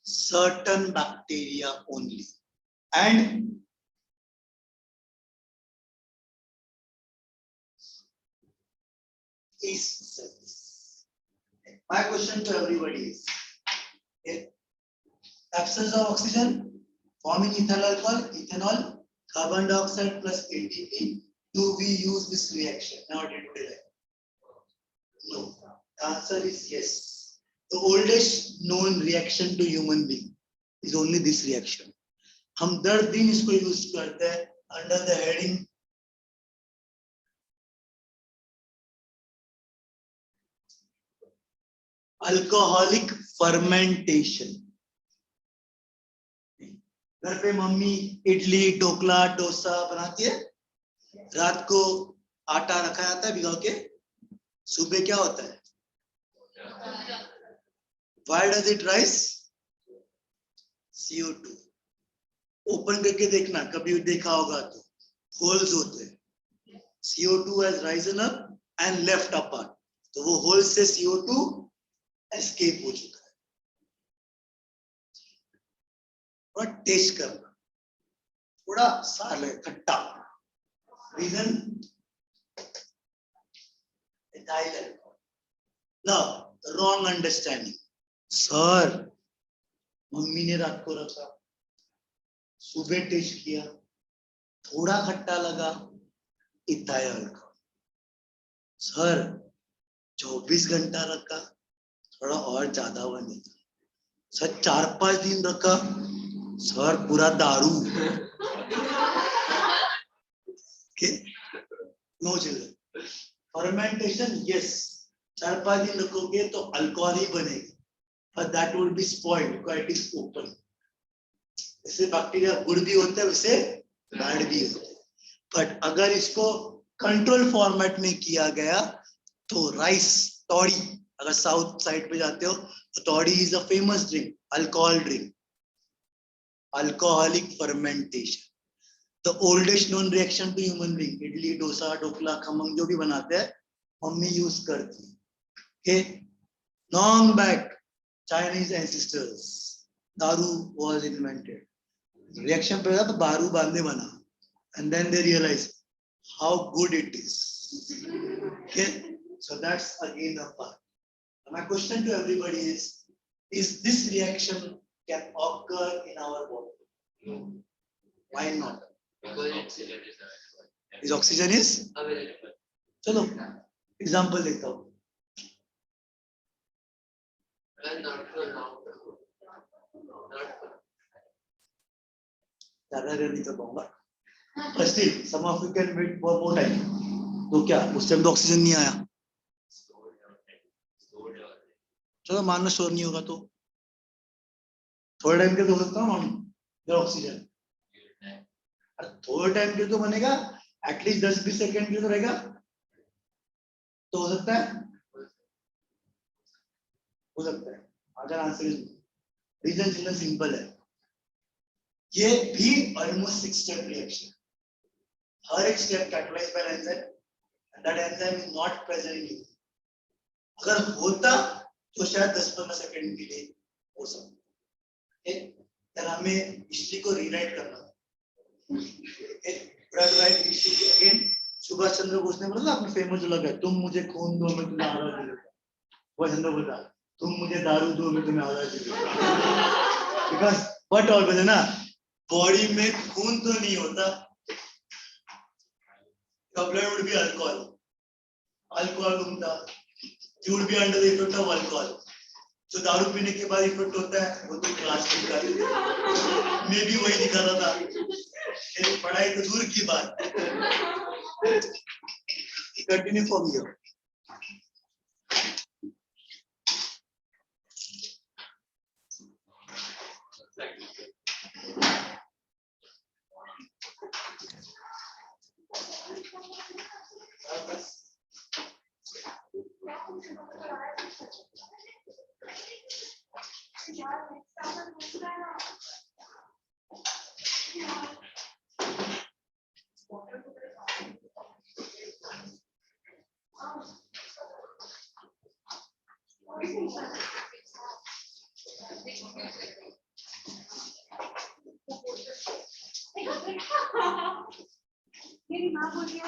certain bacteria only, and yeast cells. My question to everybody is, okay, absence of oxygen, forming ethyl alcohol, ethanol, carbon dioxide plus ATP. Do we use this reaction in our day-to-day life? No. The answer is yes. The oldest known reaction to human being is only this reaction. हम दर दिन इसको use करते हैं under the heading alcoholic fermentation. घर पे mummy idli dhokla dosa बनाती है, रात को आटा रखा जाता है भिगो के, सुबह क्या होता है? Why does it rise? CO2। Open करके देखना, कभी देखा होगा तो होल्स होते हैं, CO2 has risen up and left apart, तो वो होल से CO2 एस्केप हो चुका है। थोड़ा टेस्ट करना, थोड़ा साल है खट्टा, reason ethyl alcohol। Now wrong understanding, sir mummy ने रात को रखा, सुबह टेस्ट किया, थोड़ा खट्टा लगा, ethyl alcohol। सर 24 घंटा रखा, थोड़ा और ज्यादा बनेगा। सर 4-5 दिन रखा, सर पूरा दारू। नो चिल्ड्रन, फर्मेंटेशन यस, 4-5 दिन रखोगे तो अल्कोहल ही बनेगा, but that would be spoiled because it is open। इससे बैक्टीरिया गुड भी होते हैं, वैसे बैड भी होते हैं। बट अगर इसको कंट्रोल फॉर्मेट में किया गया तो राइस तौड़ी, अगर साउथ साइड पे जाते हो तो तौड़ी is a famous drink, alcohol drink, alcoholic fermentation. The oldest known reaction to human being, idli dosa dhokla khamang जो भी बनाते हैं मम्मी यूज करती है। Okay, long back Chinese ancestors, दारू वाज इन्वेंटेड, रिएक्शन पे था तो दारू बाद में बना, and then they realize how good it is। Okay, so that's again a part। My question to everybody is this reaction can occur in our body? Why not? Is oxygen is available? चलो example देता हूँ। ज्यादा देर नहीं कर पाऊंगा, but still some of you can wait for more time। तो क्या उस टाइम तो ऑक्सीजन नहीं आया, चलो मानना स्टोर नहीं होगा तो थोड़े टाइम के तो हो सकता है मानो ऑक्सीजन, थोड़े टाइम के तो बनेगा, एटलीस्ट 10-20 सेकंड के तो रहेगा, तो हो सकता है, हो सकता है। अगर आंसर रीजन सिंपल है, ये भी ऑलमोस्ट 6 स्टेप रिएक्शन, हर एक step catalysed bye enzyme and that enzyme is not present in you. अगर होता तो शायद 10-15 सेकंड के लिए हो सकता है। then हमें हिस्ट्री को रीराइट करना है। Right history again, Subhash Chandra Bose ने बोला अपने फेमस जो लगा, तुम मुझे खून दो मैं तुम्हें आजादी दूंगा, वो चंद्र बोला तुम मुझे दारू दो मैं तुम्हें आजादी दूंगा। बिकॉज व्हाट ऑलवेज है ना, बॉडी में खून तो नहीं होता, blood would be alcohol, alcohol घूमता, you would be under the effect of alcohol। जो दारू पीने के बाद इफेक्ट होता है वो तो क्लास का मैं भी वही दिखा रहा था, पढ़ाई तो दूर की बात। Continue for me. मेरी माँ बोल रही है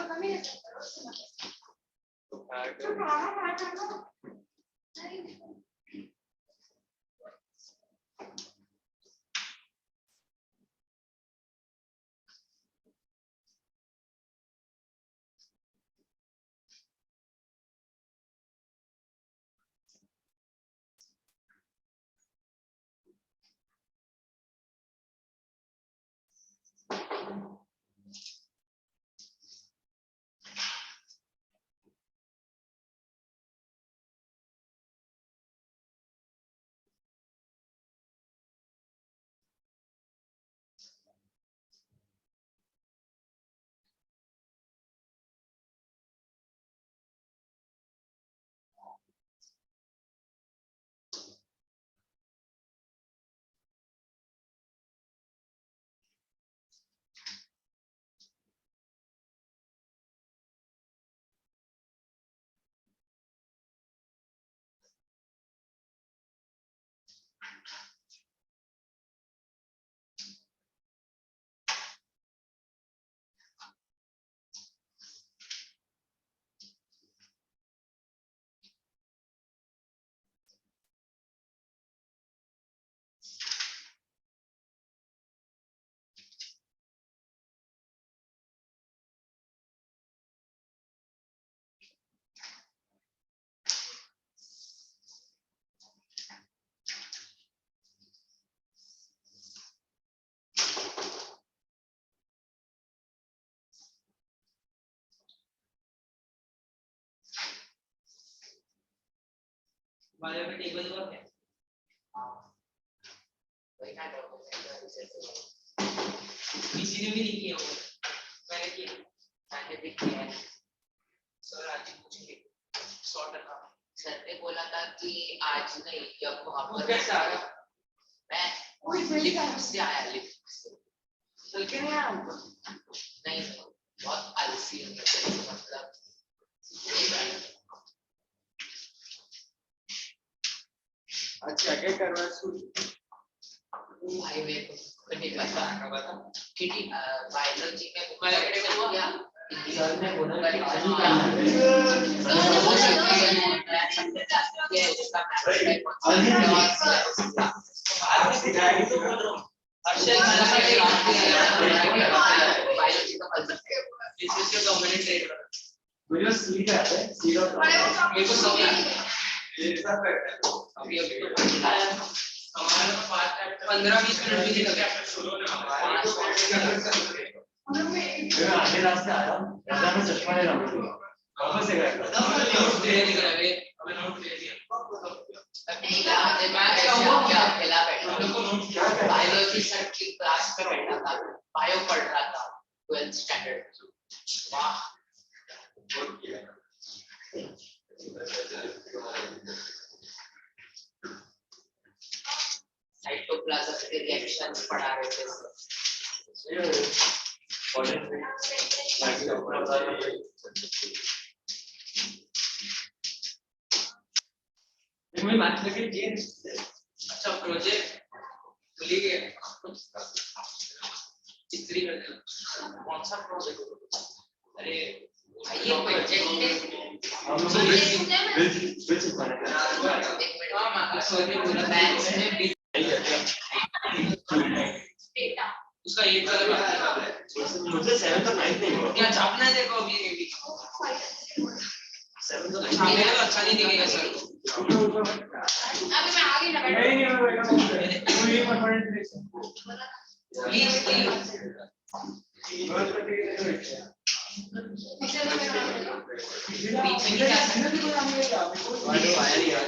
बायो में टेबल और है किसी ने भी नहीं किया वो मैंने किया मैंने भी किया है सर आज पूछेंगे सॉर्ट का सर ने बोला था कि आज नहीं जब वहां पर कैसे आ गया मैं लिफ्ट से आया लिफ्ट से चल के नहीं आया नहीं बहुत आलसी है मतलब अच्छा क्या कर रहा है स्कूल भाई मेरे को नहीं पता किटी बायोलॉजी में बुखार कैसे हो गया सर ने बोला कि आज ही करना है हो सकता है ये इसका गाड़ी तो बोल रहा हूँ हर्षल बायोलॉजी का पढ़ सकते हैं इससे डोमिनेट ट्रेड मुझे सीट आता है सीट और मेरे को सब ये सब बैठा है अभी अभी तो हमारा पास 15-20 मिनट भी नहीं लगे शुरू मैं आधे रास्ते आ रहा हूँ रास्ते में चश्मा ले रहा हूँ वापस से गया नोट दे दिया रे हमें नोट दे दिया मैं क्या अकेला बैठा बायोलॉजी सर की क्लास में बैठा था बायो पढ़ रहा था 12th स्टैंडर्ड वाह साइटोप्लाज्म के रिएक्शंस पढ़ा रहे थे मुझे बात लगी ये अच्छा प्रोजेक्ट भूल गए चित्री कर देना कौन सा प्रोजेक्ट अरे ये प्रोजेक्ट हम लोग विच हां सर ने बोला मैथ्स में डेटा उसका 8 वाला बात है मुझे 7 और 9 नहीं हुआ क्या छापना है देखो अभी 7 तो छापने का अच्छा नहीं दिखेगा सर अभी मैं आगे ना बैठा नहीं मैं बैठा हूं ये परफॉर्मेंस प्लीज पीछे की क्या अच्छा ये बात चल रही है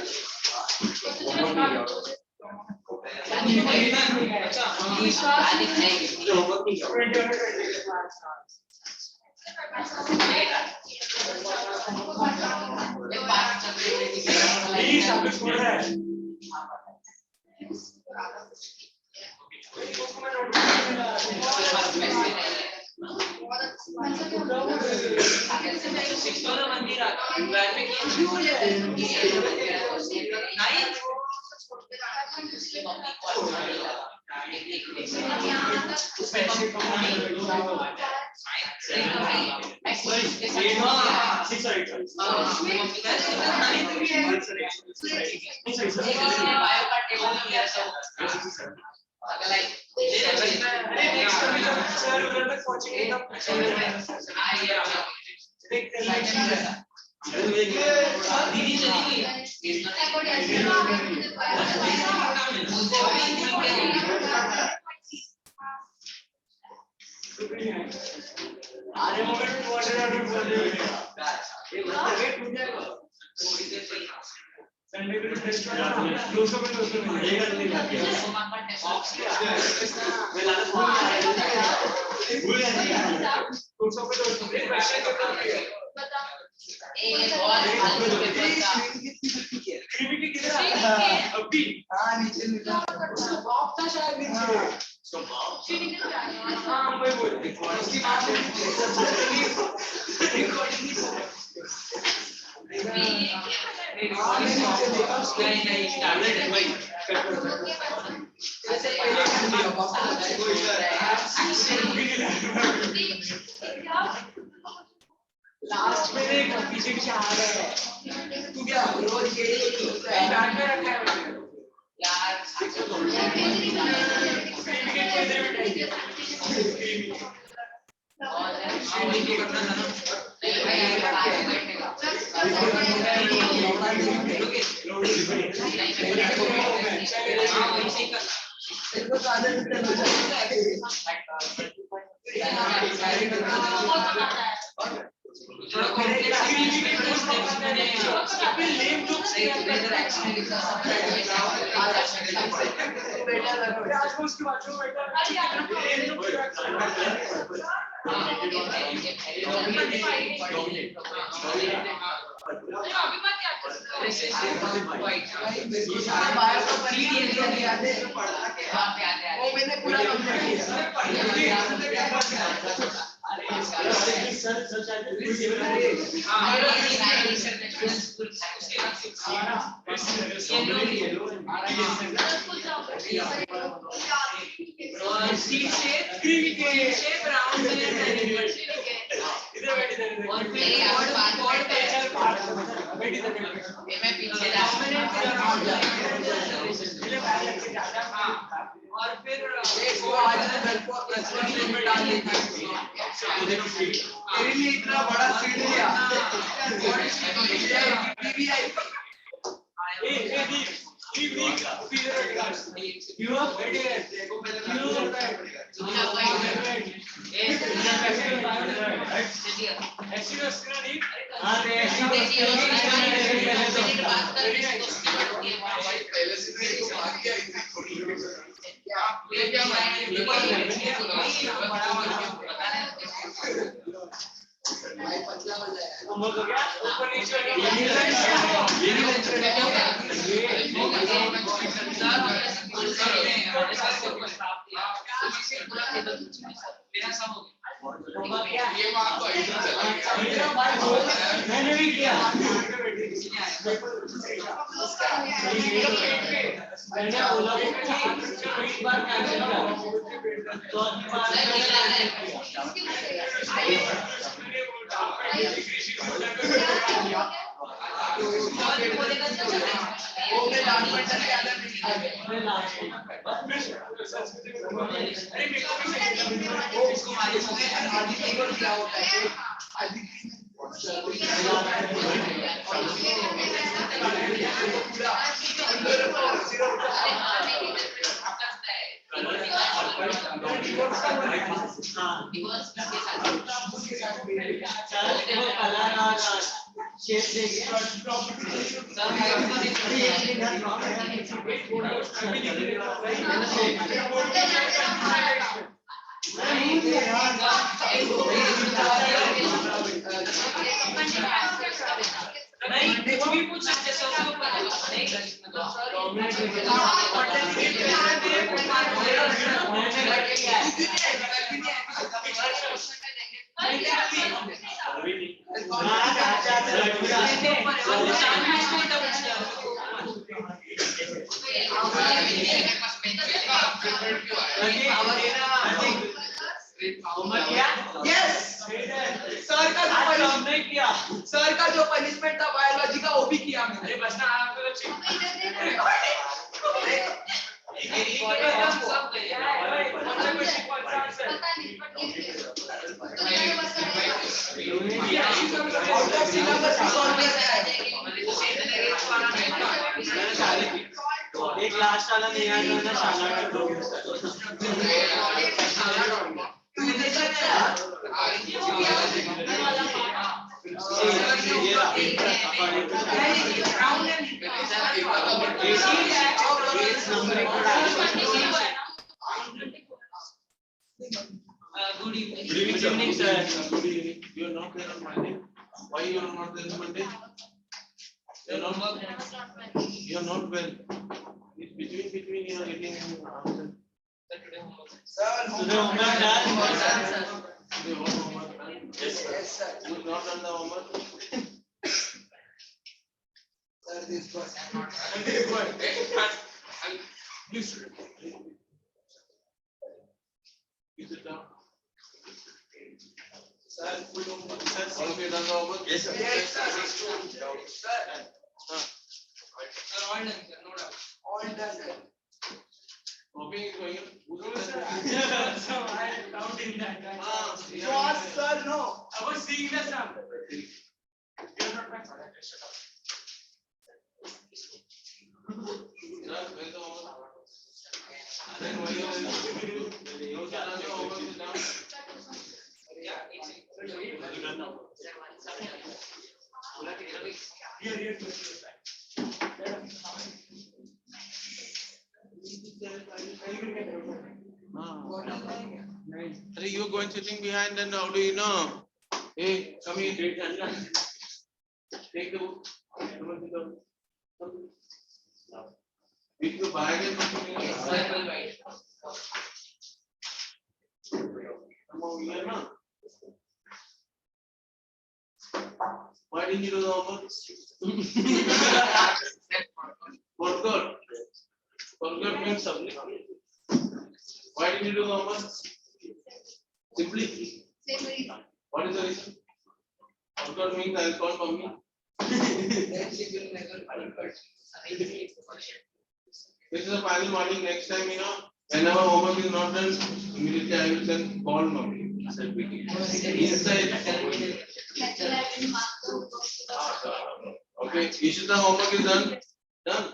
लास्ट में एक पीछे पीछे आ रहे हैं तू क्या रोज के डांट में रखा है यार थोड़ा मैंने पूरा कंप्लीट किया और फिर वो आज घर को प्लस में डाल देती है मेरे लिए इतना बड़ा सीट लिया मैंने भी किया मैंने बोला एक बार सर का जो पनिशमेंट था बायोलॉजी का वो भी किया मैंने बस ना आपको एक लास्ट वाला नहीं आया ना शाला कर दो Good evening, sir. Good evening. You are not there on Monday. Why you are not there on Monday? You are not well. You are not well. Between you are getting answer. Sir, homework done. Yes, sir. You have not done the homework. Sir, this was. Please sit down. Sir, full homework. Sir, all of you done the homework? Yes, sir. Yes, sir. Sir, all done, sir. No doubt. All done, sir. Copying is going on. No, sir. So I am counting that. What, sir? No. I was seeing the sum. You are not my father. Shut up. Sir, where's the homework? Then why you done the homework now? Yeah, it's You going sitting behind and how do you know? Hey, come here. Take the book. Pick the bag and come over here now. Why didn't you do the homework? Forgot. Forgot means something. Why did you do the homework? Simply. What is the reason? Forgot means I'll call mommy. This is the final warning. Next time, whenever homework is not done, immediately I will then call mommy. Inside. Okay, Ishita, homework is done. Done.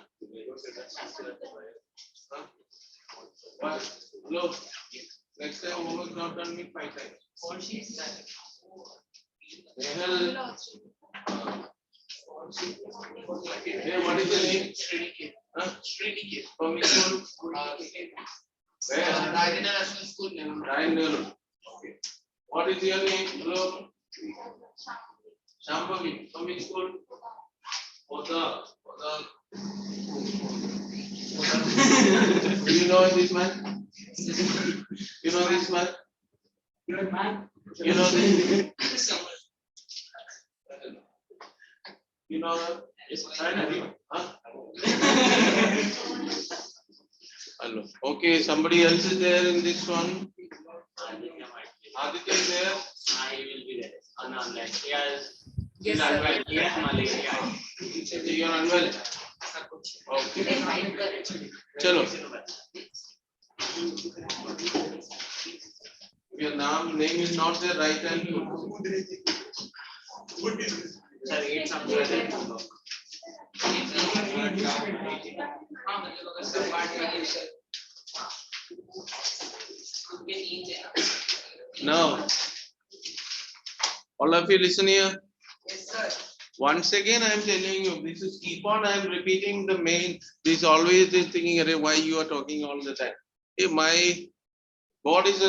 What? Look, next time homework not done means 5 times. Hey, what is the name? Srinike. From which school? Where? Ryan National School. Ryan. Okay. What is your name? Hello. Shambhavi. From which school? Oda. Do you know this man? You know this man? You know this? You know her? Huh? Hello. Okay, somebody else is there in this one. Aditya is there. I will be there. Online. Yes. Yes, Unwell. sir. Yes, Malaria. You are unwell. Okay. Chalo. Your name is not there, right hand. Sir, 8 something. Now, all of you listen here. Yes, sir. Once again, I am telling you, this is keep on. I am repeating the main. This always is thinking, why you are talking all the time. Hey, my board is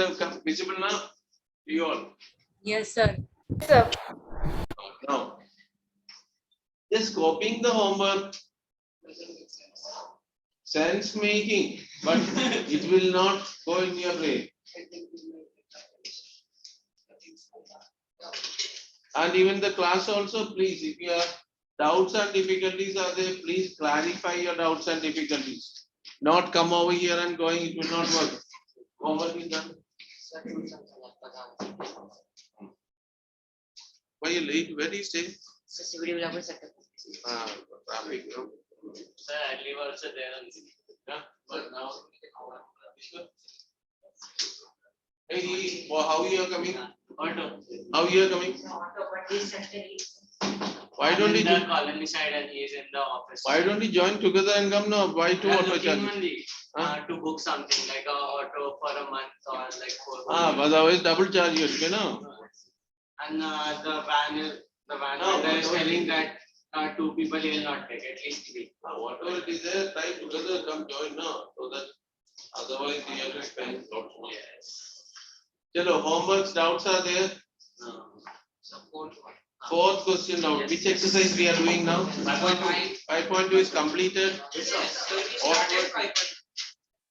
visible now. You all. Yes, sir. Now, just copying the homework, sense making, but it will not go in your brain. And even the class also, please, if you have doubts and difficulties are there, please clarify your doubts and difficulties. Not come over here and going, it will not work. Homework is done. Why you late? Where do you stay? Traffic, no? Sir, I live also there only. Yeah, but now. Hey, how you are coming? Auto. How you are coming? Why don't I'm you in the join? colony side and he is in the office. Why don't you join together and come now? Why two We are auto looking charges? only Huh? to book something like a auto for a month or like 4 But otherwise double charge you know. And the van No, vendor is whatever telling it that 2 people he will not take, at least 3. Whatever it is there, try together, come join now, so that otherwise you have to spend lots more. Yes. Chalo, homeworks, doubts are there. Support one. Fourth question now, which exercise we are doing now? 5.2 is completed. Yes, sir.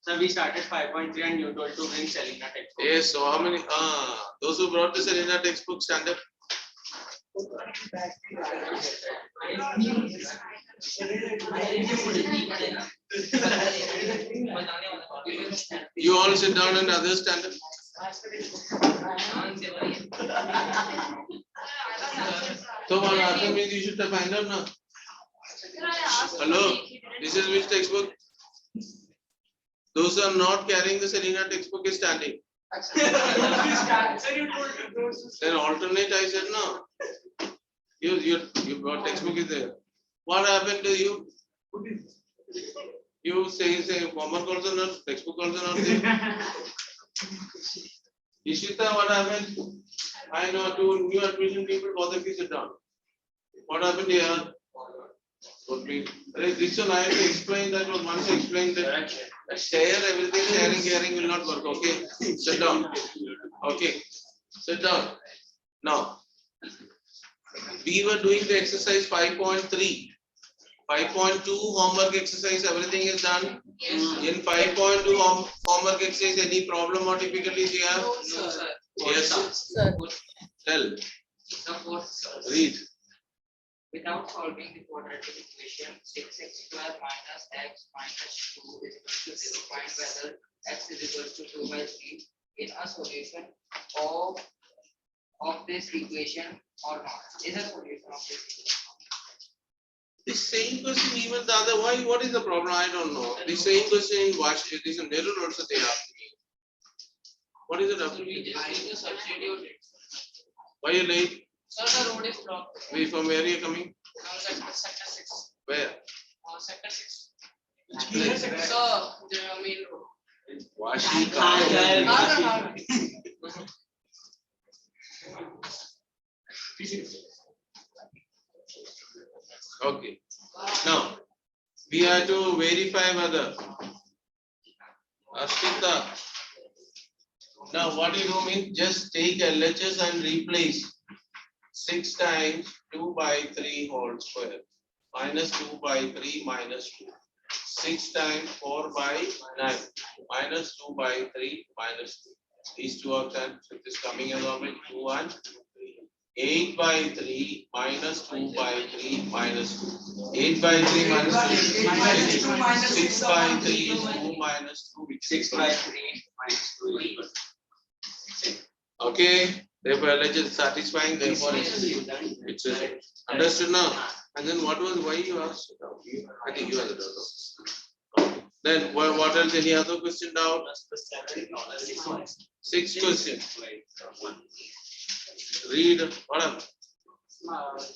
So we started 5.3 and you told to bring Selena textbook. Yes, so how many? Those who brought the Selena textbook, stand up. You all sit down and others stand up. So what answer means you should find out now. Hello, this is which textbook? Those who are not carrying the Selena textbook is standing. Then alternate, I said no. You brought textbook is there. What happened to you? You say homework also not, textbook also not there. Ishita, what happened? I know 2 new admission people, both of you sit down. What happened here? Would be, this one I have to explain that one. Once I explain that, share everything, sharing will not work. Okay, sit down. Okay, sit down. Now, we were doing the exercise 5.3. 5.2 homework exercise, everything is done. In 5.2 homework exercise, any problem or difficulties you have? No, sir. Yes. Sir. Tell. Suppose, sir, Read. without solving the quadratic equation, 6x square minus x minus 2 is equal to 0. Find whether x is equal to 2 by 3 in a solution of this equation or not. Is a solution of this equation. The same question, even the other. Why? What is the problem? I don't know. The same question in Washington, this in Nerul also they asked me. What is it? So we just need to substitute it. Why you late? Sir, the road is blocked. From where are you coming? Sector 6. Where? Sector 6. Which place? Sir, the main road. Washington. Okay. Now we have to verify whether Ashita. Now what you do mean just take LHS and replace 6 times 2 by 3 whole square minus 2 by 3 minus 2. 6 times 4 by 9 minus 2 by 3 minus 2. These two are done. So it is coming along with 2 and 3. 8 by 3 minus 2 by 3 minus 2. 8 by 3 minus 2. 6 by 3 is 2 minus 2. 6 by 3 minus 2 is 1. Okay. Therefore, LH is satisfying. Therefore, it's understood now. And then what was why you asked? I think you answered. Then what else? Any other question down? 6 questions. Read. What up?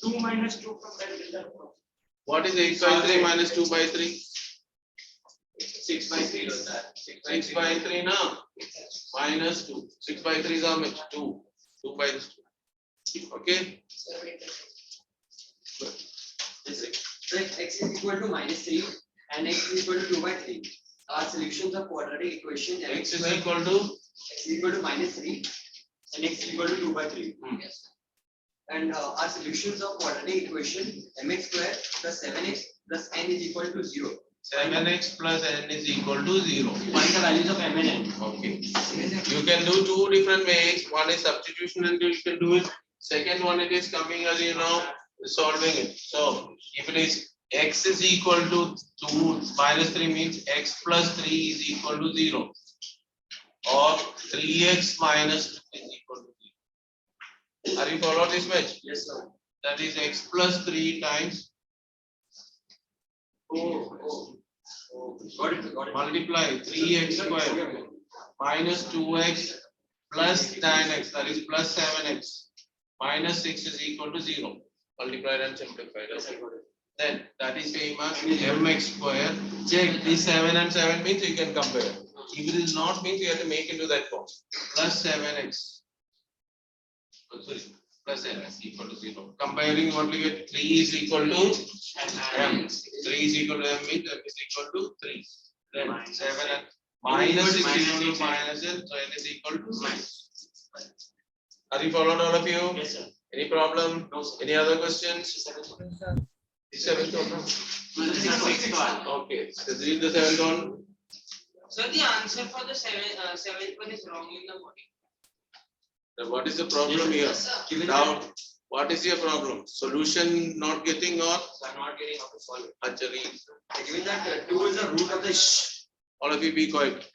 2 minus 2 from that. What is 8 by 3 minus 2 by 3? 6 by 3 was that. 6 by 3 now. Minus 2. 6 by 3 is how much? 2. 2 by 2. Okay? So if x is equal to minus 3 and x is equal to 2 by 3, our solutions of quadratic equation X is equal to minus 3 and x is equal to 2 by 3. Yes. And our solutions of quadratic equation mx square plus 7x plus n is equal to 0. 7x plus n is equal to 0. Find the values of m and n. Okay. You can do 2 different ways. One is substitution and you can do it. Second one it is coming as solving it. So if it is x is equal to 2 minus 3 means x plus 3 is equal to 0. Or 3x minus 2 is equal to 0. Are you following this much? Yes, sir. That is x plus 3 times Got it. multiply 3x square minus 2x plus 9x, that is plus 7x minus 6 is equal to 0. Multiplied and simplified. Then that is same as mx square. Check this 7 and 7 means you can compare. If it is not means you have to make into that form. Plus 7x. Oh, sorry. Plus n is equal to 0. Comparing what we get 3 is equal to m. 3 is equal to m means m is equal to 3. Then 7 and minus 6 is equal to minus n, so n is equal to minus. Are you followed all of you? Yes, sir. Any problem? No, sir. Any other questions? The seventh one. No? Okay. So read the seventh one. So the answer for the seventh one is wrong in the body. Then what is the problem here? Yes, sir. Now, what is your problem? Solution not getting or? So I'm not getting how to solve it. Actually, Given that 2 is the root of the all of you be quiet.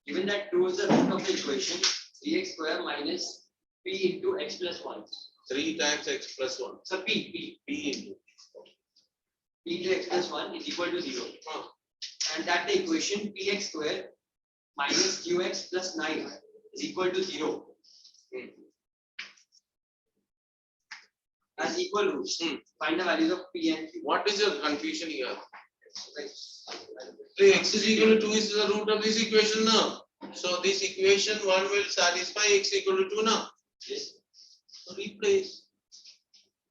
given that 2 is the root of the equation, 3x square minus p into x plus 1. 3 times x plus 1. So p P into x plus 1 is equal to 0. Huh. And that the equation px square minus qx plus 9 is equal to 0. As equal roots. Find the values of p and q. What is your confusion here? 3x is equal to 2 is the root of this equation now. So this equation 1 will satisfy x equal to 2 now. Yes. So replace.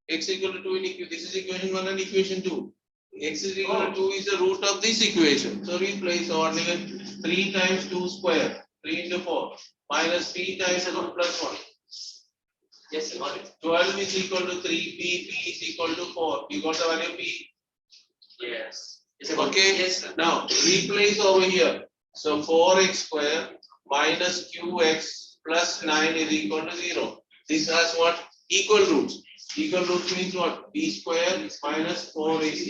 X equal to 2 in equation. This is equation 1 and equation 2. X is equal to 2 is the root of this equation. So replace or negative 3 times 2 square. 3 into 4 minus 3 times 2 plus 1. Yes, sir. Got it. 12 is equal to 3. P is equal to 4. You got the value of P? Yes. Okay. Yes, sir. Now replace over here. So 4x square minus qx plus 9 is equal to 0. This has what? Equal roots. Equal roots means what? B square minus 4ac is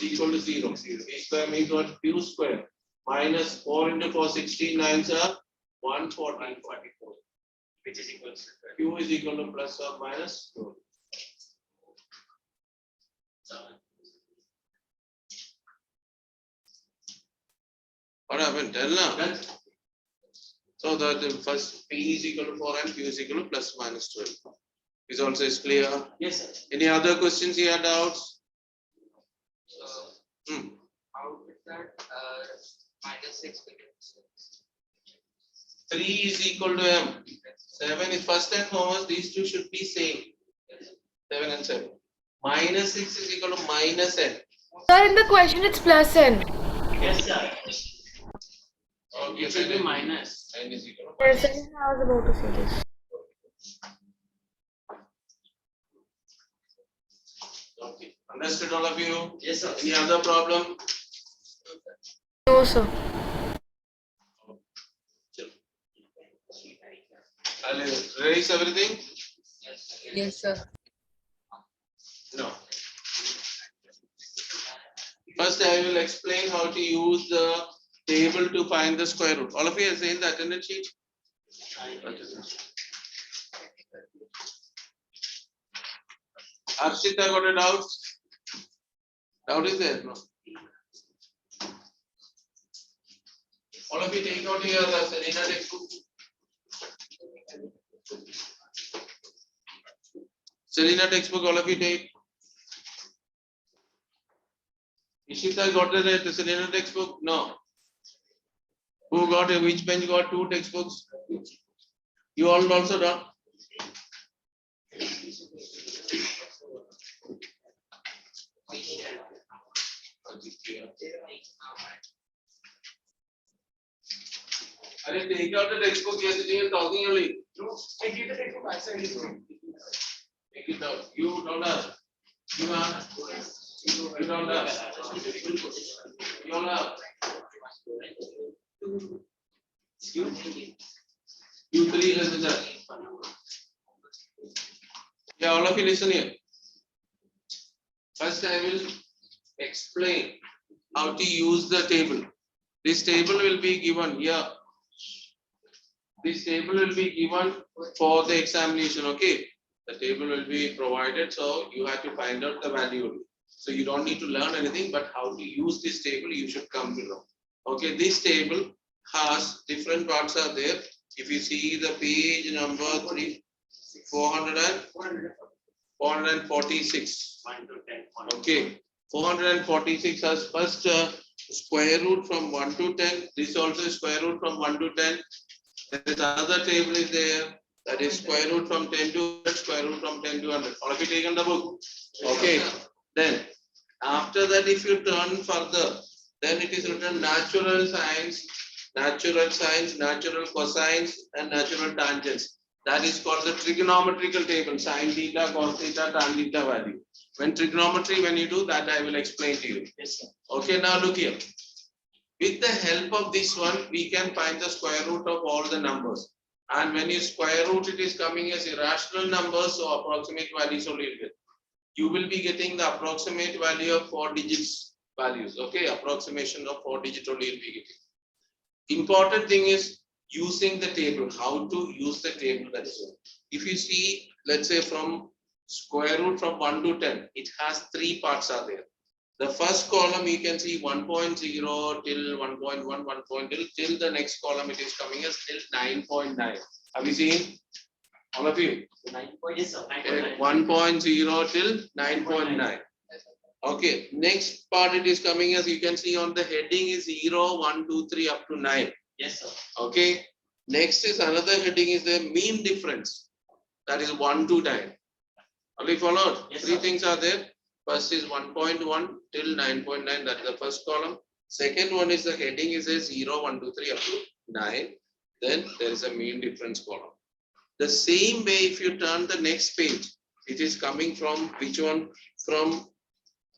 equal to 0. B square means what? Q square minus 4 into 4, 16, 9 are 144. Which is equal to Q is equal to plus or minus 2. What happened? Tell now. So that the first P is equal to 4 and Q is equal to plus minus 12. This also is clear. Yes, sir. Any other questions you had doubts? How did that minus 6 becomes 3 is equal to M. 7 is first and foremost, these two should be same. 7 and 7. Minus 6 is equal to minus N. Sir, in the question it's plus n. Yes, sir. Okay, It should be minus. N is equal to Yes, minus. sir, I was about to say this. Okay. Understood all of you? Yes, sir. Any other problem? No, sir. I'll erase everything? Yes, sir. No. First, I will explain how to use the table to find the square root. All of you are saying the attendance sheet? Arshita got a doubt? Doubt is there? No. All of you take out your Selena textbook. Selena textbook, all of you take. Ishita got the Selena textbook? No. Who got it? Which bench got 2 textbooks? You all also done? Are take out the textbook? Yes, sitting and talking only. I give the textbook outside. Take it out. You don't have. You have. You don't have. You all have. You 3 listen there. Yeah, all of you listen here. First, I will explain how to use the table. This table will be given here. This table will be given for the examination, okay? The table will be provided, so you have to find out the value. So you don't need to learn anything, but how to use this table, you should come to know. Okay, this table has different parts are there. If you see the page number 446. Okay, 446 has first square root from 1 to 10. This also is square root from 1 to 10. There is another table is there. That is square root from 10 to 100, square root from 10 to 100. All of you taken the book? Okay. Then, after that, if you turn further, then it is written natural science, natural cosines, and natural tangents. That is called the trigonometrical table, sine theta, cos theta, tan theta value. When trigonometry, when you do that, I will explain to you. Yes, sir. Okay, now look here. With the help of this one, we can find the square root of all the numbers. And when you square root, it is coming as irrational numbers, so approximate values only will get. You will be getting the approximate value of 4 digits values. Okay, approximation of 4 digits only will be getting. Important thing is using the table. How to use the table? That's all. If you see, let's say from square root from 1 to 10, it has 3 parts are there. The first column you can see 1.0 till 1.1, 1.0 till the next column it is coming as till 9.9. Have you seen? All of you? 9. Yes, sir. 1.0 till 9.9. Okay, next part it is coming as you can see on the heading is 0, 1, 2, 3 up to 9. Yes, sir. Okay, next is another heading is the mean difference. That is 1 to 9. Are you followed? Yes, Three sir. things are there. First is 1.1 till 9.9. That is the first column. Second one is the heading is a 0, 1, 2, 3 up to 9. Then there is a mean difference column. The same way, if you turn the next page, it is coming from which one? From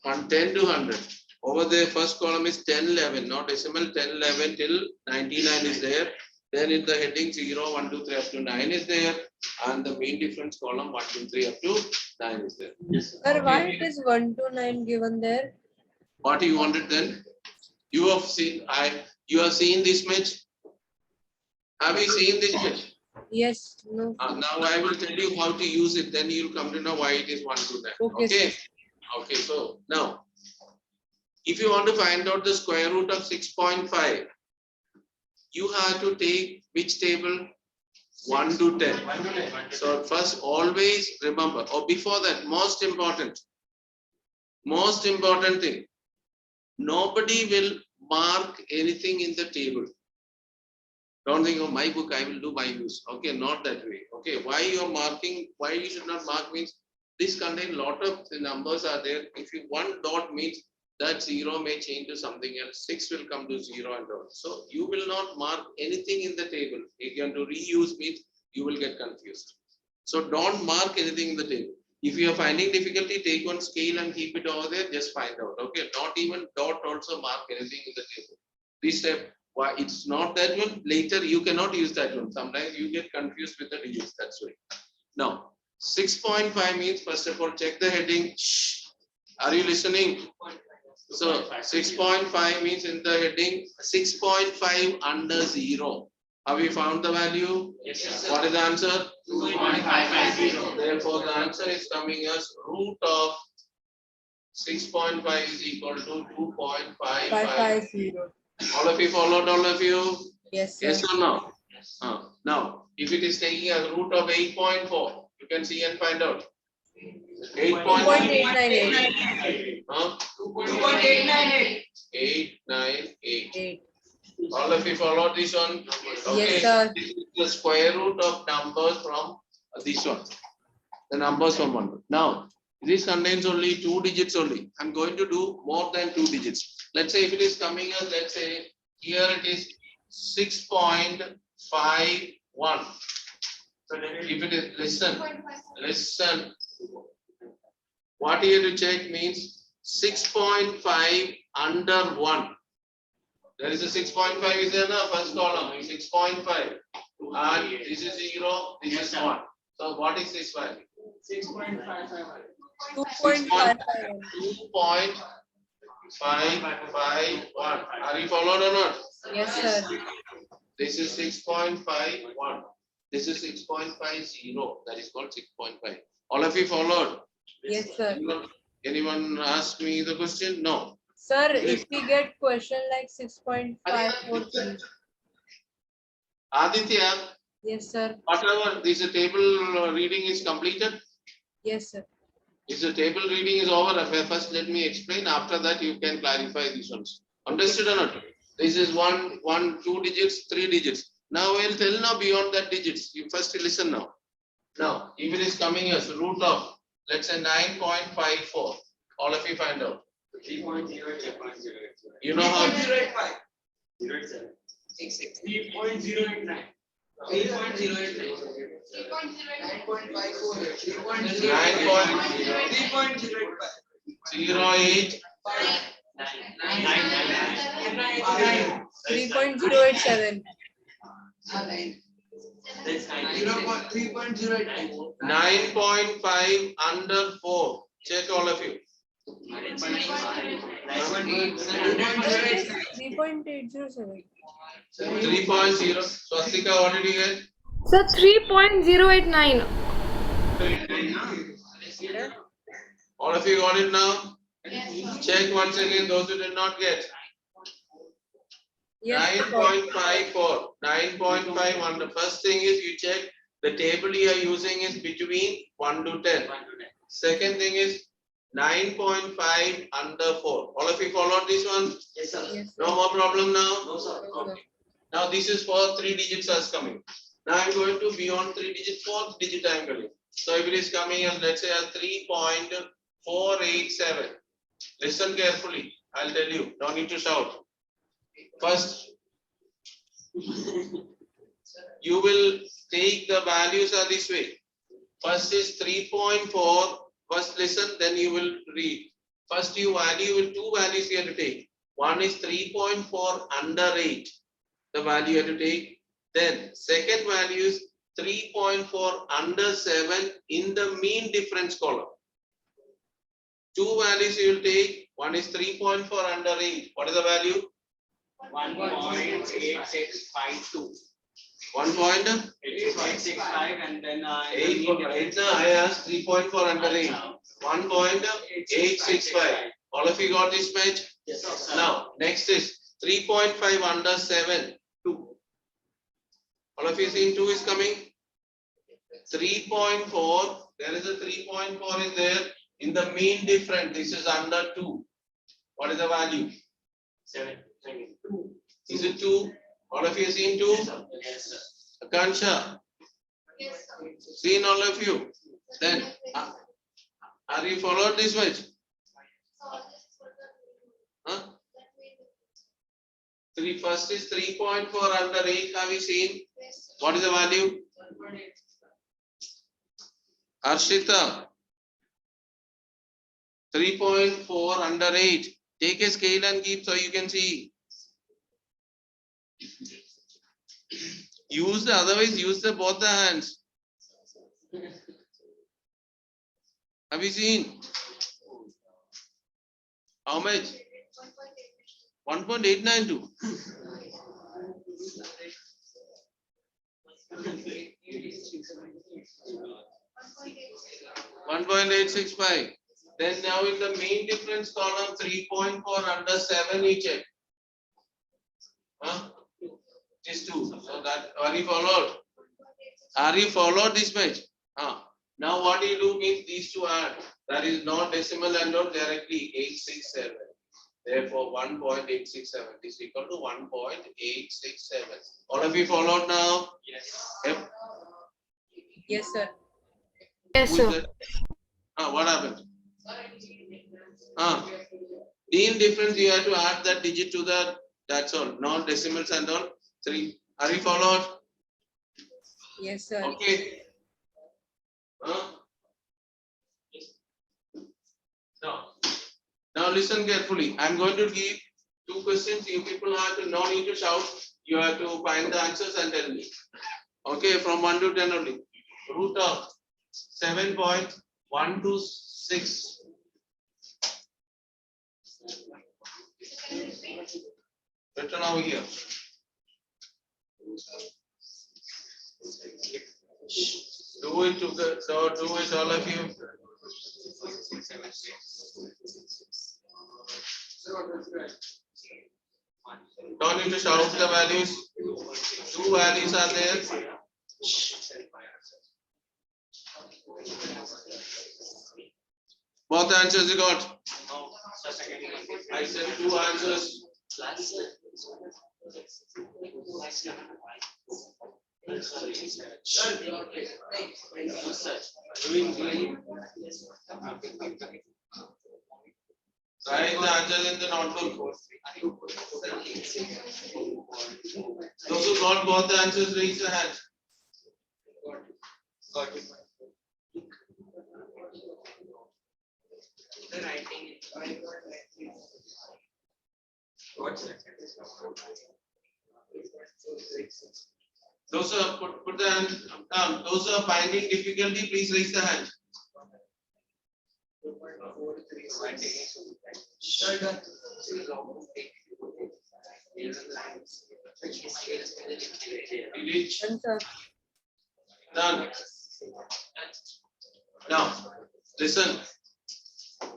10 to 100. Over there, first column is 10, 11, not decimal. 10, 11 till 99 is there. Then in the heading 0, 1, 2, 3 up to 9 is there. And the mean difference column 1, 2, 3 up to 9 is there. Yes, sir. Sir, why it is 1 to 9 given there? What you wanted then? You have seen, you have seen this much? Have you seen this much? Yes, no. Now I will tell you how to use it, then you'll come to know why it is 1 to 9. Okay, Okay. sir. Okay, so now, if you want to find out the square root of 6.5, you have to take which table? 1 to 10. So first, always remember, or before that, most important thing, nobody will mark anything in the table. Don't think of my book, I will do my use. Okay, not that way. Okay, why you are marking, why you should not mark means this contain lot of the numbers are there. If you one dot means that 0 may change to something else, 6 will come to 0 and all. So you will not mark anything in the table. If you want to reuse means you will get confused. So don't mark anything in the table. If you are finding difficulty, take one scale and keep it over there, just find out. Okay, not even dot also mark anything in the table. This step. Why it's not that one, later you cannot use that one. Sometimes you get confused with the digits, that's why. Now, 6.5 means, first of all, check the heading. Shh. Are you listening? So 6.5 means in the heading 6.5 under 0. Have you found the value? Yes, sir. What is the answer? 2.550. Therefore, the answer is coming as root of 6.5 is equal to 2.55. 550. All of you followed, all of you? Yes, sir. Yes or no? Now, if it is taking a root of 8.4, you can see and find out. 2.898. 2.898. 898. 8. All of you followed this one? Yes, sir. This is the square root of numbers from this one. The numbers from one. Now, this contains only 2 digits only. I'm going to do more than 2 digits. Let's say if it is coming as, let's say, here it is 6.51. So if it is, listen. What you have to check means 6.5 under 1. There is a 6.5 is there now, first column, 6.5. And this is 0, this is 1. So what is this value? 6.551. 2.551. 2.551. Are you followed or not? Yes, sir. This is 6.51. This is 6.50. That is called 6.5. All of you followed? Yes, sir. Anyone ask me the question? No. Sir, if we get question like 6.543. Aditya, Yes, sir. whatever this table reading is completed. Yes, sir. If the table reading is over, first let me explain. After that, you can clarify these ones. Understood or not? This is 1, 2 digits, 3 digits. Now we'll tell now beyond that digits. You first listen now. Now, if it is coming as root of, let's say 9.54. All of you find out. 3.08. You know how? 0.085. 3.089. 3.089. 9.08. 3.087. 9.5 under 4. Check all of you. 3.807. 3.0. Swastika, what did you get? Sir, 3.089. All of you got it now? Check once again those who did not get. Yes, sir. 9.54. 9.5 under. First thing is you check the table you are using is between 1 to 10. Second thing is 9.5 under 4. All of you followed this one? Yes, sir. Yes, sir. No more problem now? No, sir. Okay. Now this is for 3 digits as coming. Now I'm going to beyond 3 digits, 4th digit I am going. So if it is coming as, let's say, as 3.487. Listen carefully. I'll tell you. Don't need to shout. First, you will take the values are this way. First is 3.4. First listen, then you will read. First you value two values you have to take. One is 3.4 under 8. The value you have to take. Then second value is 3.4 under 7 in the mean difference column. Two values you will take. One is 3.4 under 8. What is the value? 1.8652. 1.865 and then I asked 3.4 under 8. 1.865. All of you got this match? Yes, sir. Now, next is 3.5 under 7. 2. All of you seen 2 is coming? 3.4. There is a 3.4 in there. In the mean difference, this is under 2. What is the value? 7. Is it 2? All of you seen 2? Yes, sir. Akansha? Yes, sir. Seen all of you? Then, are you followed this much? Huh? First is 3.4 under 8. Have you seen? What is the value? Arshita. 3.4 under 8. Take a scale and keep so you can see. Otherwise use both the hands. Have you seen? How much? 1.892. $1.865. Then now in the mean difference column 3.4 under 7 you check. Huh? It is 2. So that are you followed? Are you followed this much? Now what you do means these two add. That is not decimal and not directly 867. Therefore 1.867 is equal to 1.867. All of you followed now? Yes. Yep. Yes, sir. Yes, Who is sir. that? What happened? Mean difference you have to add that digit to the, that's all. Non decimals and all. 3. Are you followed? Yes, sir. Okay. Now listen carefully. I'm going to give 2 questions. You people have to, no need to shout. You have to find the answers and tell me. Okay, from 1 to 10 only. Root of 7.126. Written over here. Do it together. So do it all of you. Don't need to shout the values. 2 values are there. Both answers you got. I said 2 answers. Write the answers in the notebook. Those who got both the answers, raise the hand. Those who are put the hand down. Those who are finding difficulty, please raise the hand. Delete. Done, sir. Done. Now, listen.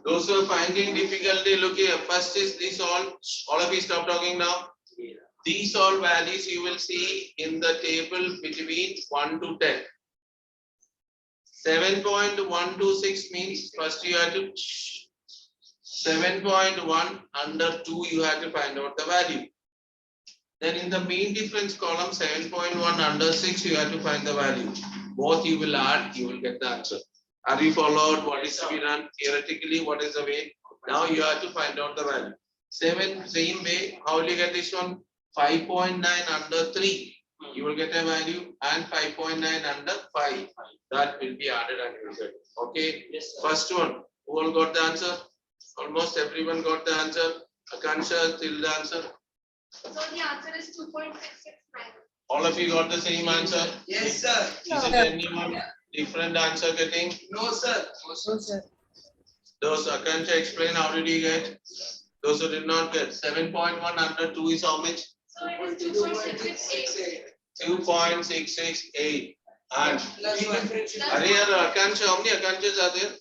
Those who are finding difficulty, look here. First is this all of you stop talking now. These all values you will see in the table between 1 to 10. 7.126 means first you have to 7.1 under 2 you have to find out the value. Then in the mean difference column 7.1 under 6 you have to find the value. both you will add, you will get the answer. Are you followed what is to be done? Theoretically, what is the way? Now you have to find out the value. Same way, how will you get this one? 5.9 under 3. You will get a value, and 5.9 under 5. That will be added and you will get it. Okay. Yes, sir. First one. Who all got the answer? Almost everyone got the answer. Akansha, still the answer. So the answer is 2.669. All of you got the same answer. Yes, sir. Is it anyone different answer getting? No, sir. No, sir. Those Akansha explain how did you get? Those who did not get 7.1 under 2 is how much? So it is 2.668. 2.668. And Plus one. Arya, Akansha, how many Akanshas are there?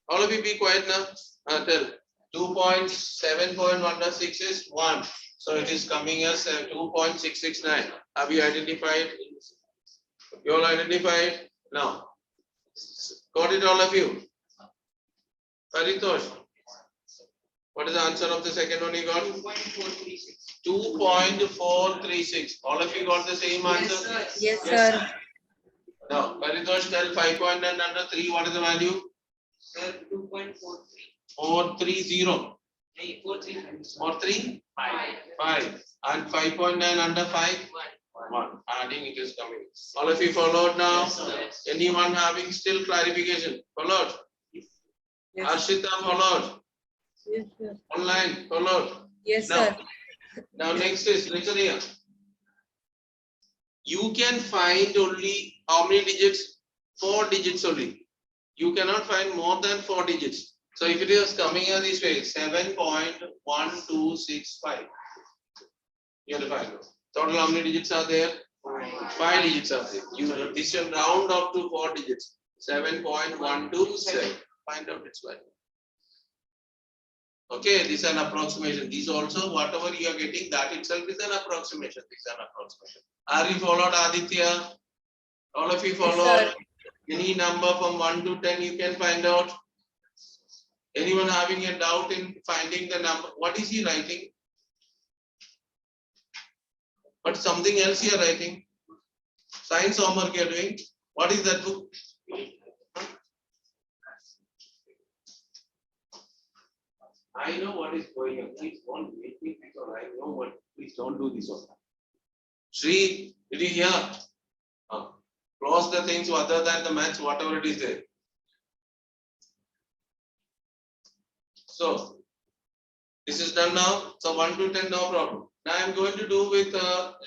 All of you be quiet now. Tell. 2.7.1/6 is 1. So it is coming as 2.669. Have you identified? You all identified? Now. Got it, all of you? Paritosh. What is the answer of the second one you got? 2.436. 2.436. All of you got the same answer? Yes, Yes, sir. Now, Paritosh, tell 5.9 under 3. What is the value? Sir, 2.43. 430. 435. 43? 5. 5. And 5.9 under 5? 1. Adding it is coming. All of you followed now? Yes, sir. Anyone having still clarification? Followed? Yes, Arshita followed? yes, sir. Online followed? Yes, Now, sir. now next is, listen here. You can find only how many digits? 4 digits only. You cannot find more than 4 digits. So if it is coming as this way, 7.1265. You have to find out. Total how many digits are there? 5 digits are there. You this will round up to 4 digits. 7.127. Find out its value. Okay, this is an approximation. These also, whatever you are getting, that itself is an approximation. This is an approximation. Are you followed, Aditya? All of you followed? sir. Any number from 1 to 10 you can find out. Anyone having a doubt in finding the number? What is he writing? But something else you are writing. Science homework you are doing. What is that book? I know what is going on. Please don't make me think or I know what. Please don't do this one. Shri, did you hear? Close the things other than the maths, whatever it is there. So, this is done now. So 1 to 10, no problem. Now I am going to do with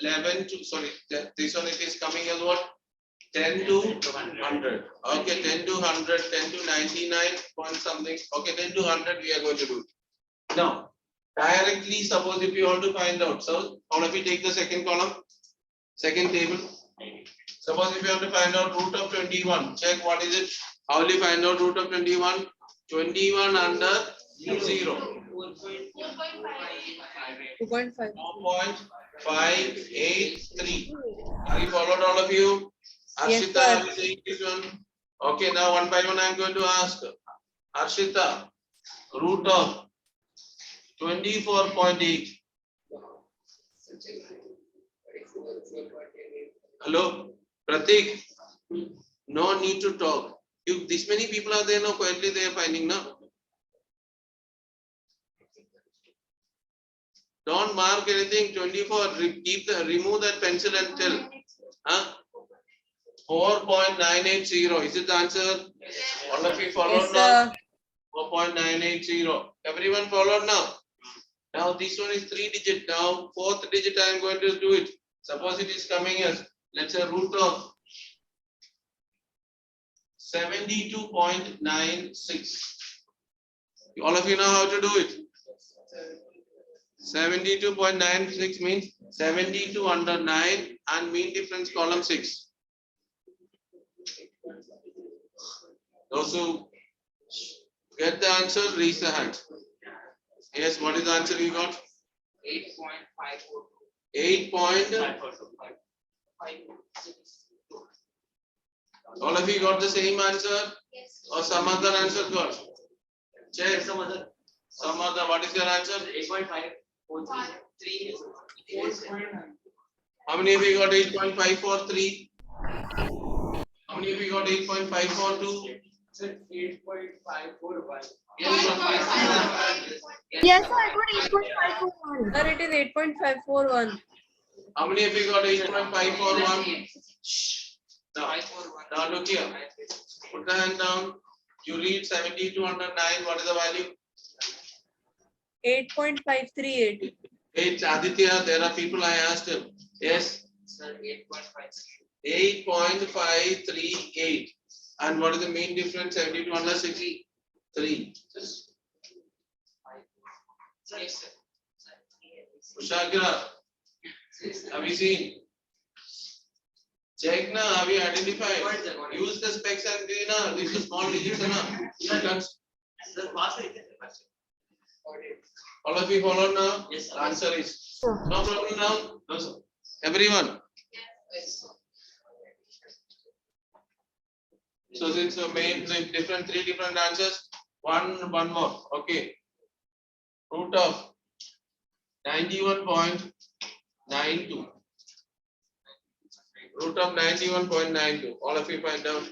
11 to, sorry, this one it is coming as what? 10 to 100. Okay, 10 to 100, 10 to 99 point something. Okay, 10 to 100 we are going to do. Now, directly suppose if you want to find out. So, all of you take the second column, second table. Suppose if you want to find out root of 21, check what is it? How will you find out root of 21? 21 under 0. 2.5. 4.583. Are you followed, all of you? Yes, Arshita, sir. are you saying this one? Okay, now one by one I am going to ask. Arshita, root of 24.8. Hello, Pratik. No need to talk. If this many people are there now, quietly they are finding now. Don't mark anything. 24. Remove that pencil and tell. Huh? 4.980. Is it the answer? All of you followed Yes, now? sir. 4.980. Everyone followed now? Now this one is 3 digit. Now 4th digit I am going to do it. Suppose it is coming as, let's say, root of 72.96. All of you know how to do it? 72.96 means 72 under 9 and mean difference column 6. Those who get the answer, raise the hand. Yes, what is the answer you got? 8.542. 8. All of you got the same answer or some other answer got? Check. Some other. What is your answer? 8.543. How many of you got 8.543? How many of you got 8.542? Sir, 8.541. Yes, sir, I got 8.541. Sir, it is 8.541. How many of you got 8.541? Now look here. Put the hand down. You read 70 to 109. What is the value? 8.538. Hey, Aditya, there are people I asked him. Yes, Sir, 8.538. And what is the main difference? 70 to 163. Ushakira, have you seen? Check now, have you identified? Use the specs and cleaner. This is small digits, na? All of you follow now? Yes, sir. Answer is no problem now. No, sir. Everyone. So since you made three different answers, one more. Okay. Root of 91.92. Root of 91.92. All of you find out.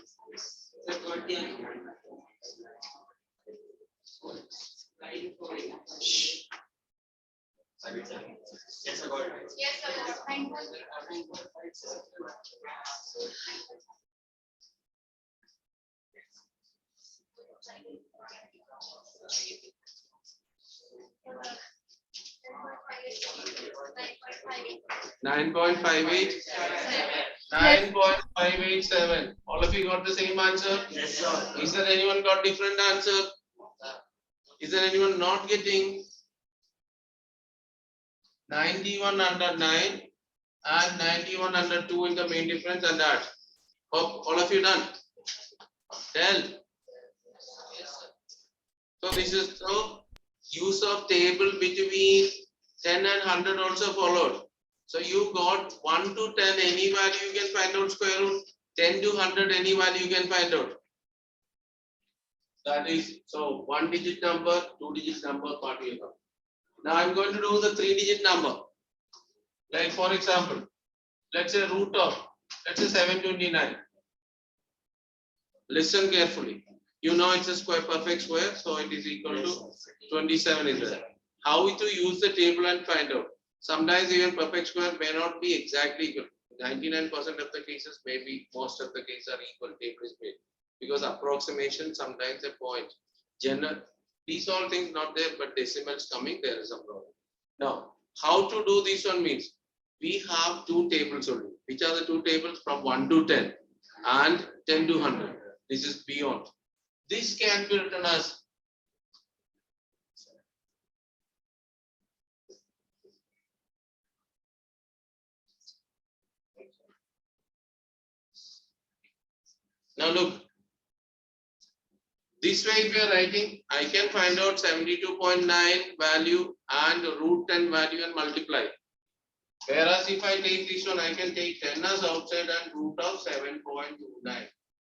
Yes, sir, got it. Yes, sir, thank you. 9.58. 9.587. All of you got the same answer? Yes, sir. Is there anyone got different answer? Is there anyone not getting? 91 under 9 and 91 under 2 in the main difference and that. Hope all of you done? Tell. So this is the use of table between 10 and 100 also followed. So you got 1 to 10 any value you can find out square root, 10 to 100 any value you can find out. That is, so 1 digit number, 2 digit number, what we have. Now I'm going to do the 3 digit number. Like for example, let's say root of, let's say 729. Listen carefully. You know it's a square, perfect square, so it is equal to 27 is there. How to use the table and find out. Sometimes even perfect square may not be exactly equal. 99% of the cases, maybe most of the cases are equal, table is made. Because approximation sometimes a point. General, these all things not there, but decimals coming, there is a problem. Now, how to do this one means, we have two tables only. Which are the two tables? From 1 to 10 and 10 to 100. This is beyond. This can be written as now look, this way if you are writing, I can find out 72.9 value and root 10 value and multiply. Whereas if I take this one, I can take 10 as outside and root of 7.29.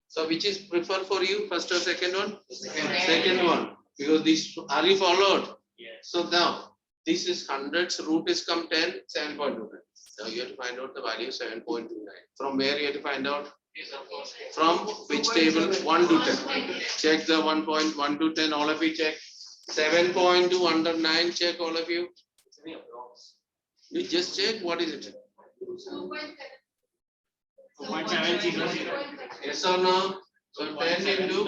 So which is preferred for you, first or second one? Second one. Because this, are you followed? Yes. So now, this is hundreds, root is come 10, 7.29. Now you have to find out the value 7.29. From where you have to find out? From which table? 1 to 10. Check the 1.1 to 10, all of you check. 7.2 under 9, check all of you. You just check, what is it? 2.700. Yes or no? So 10 into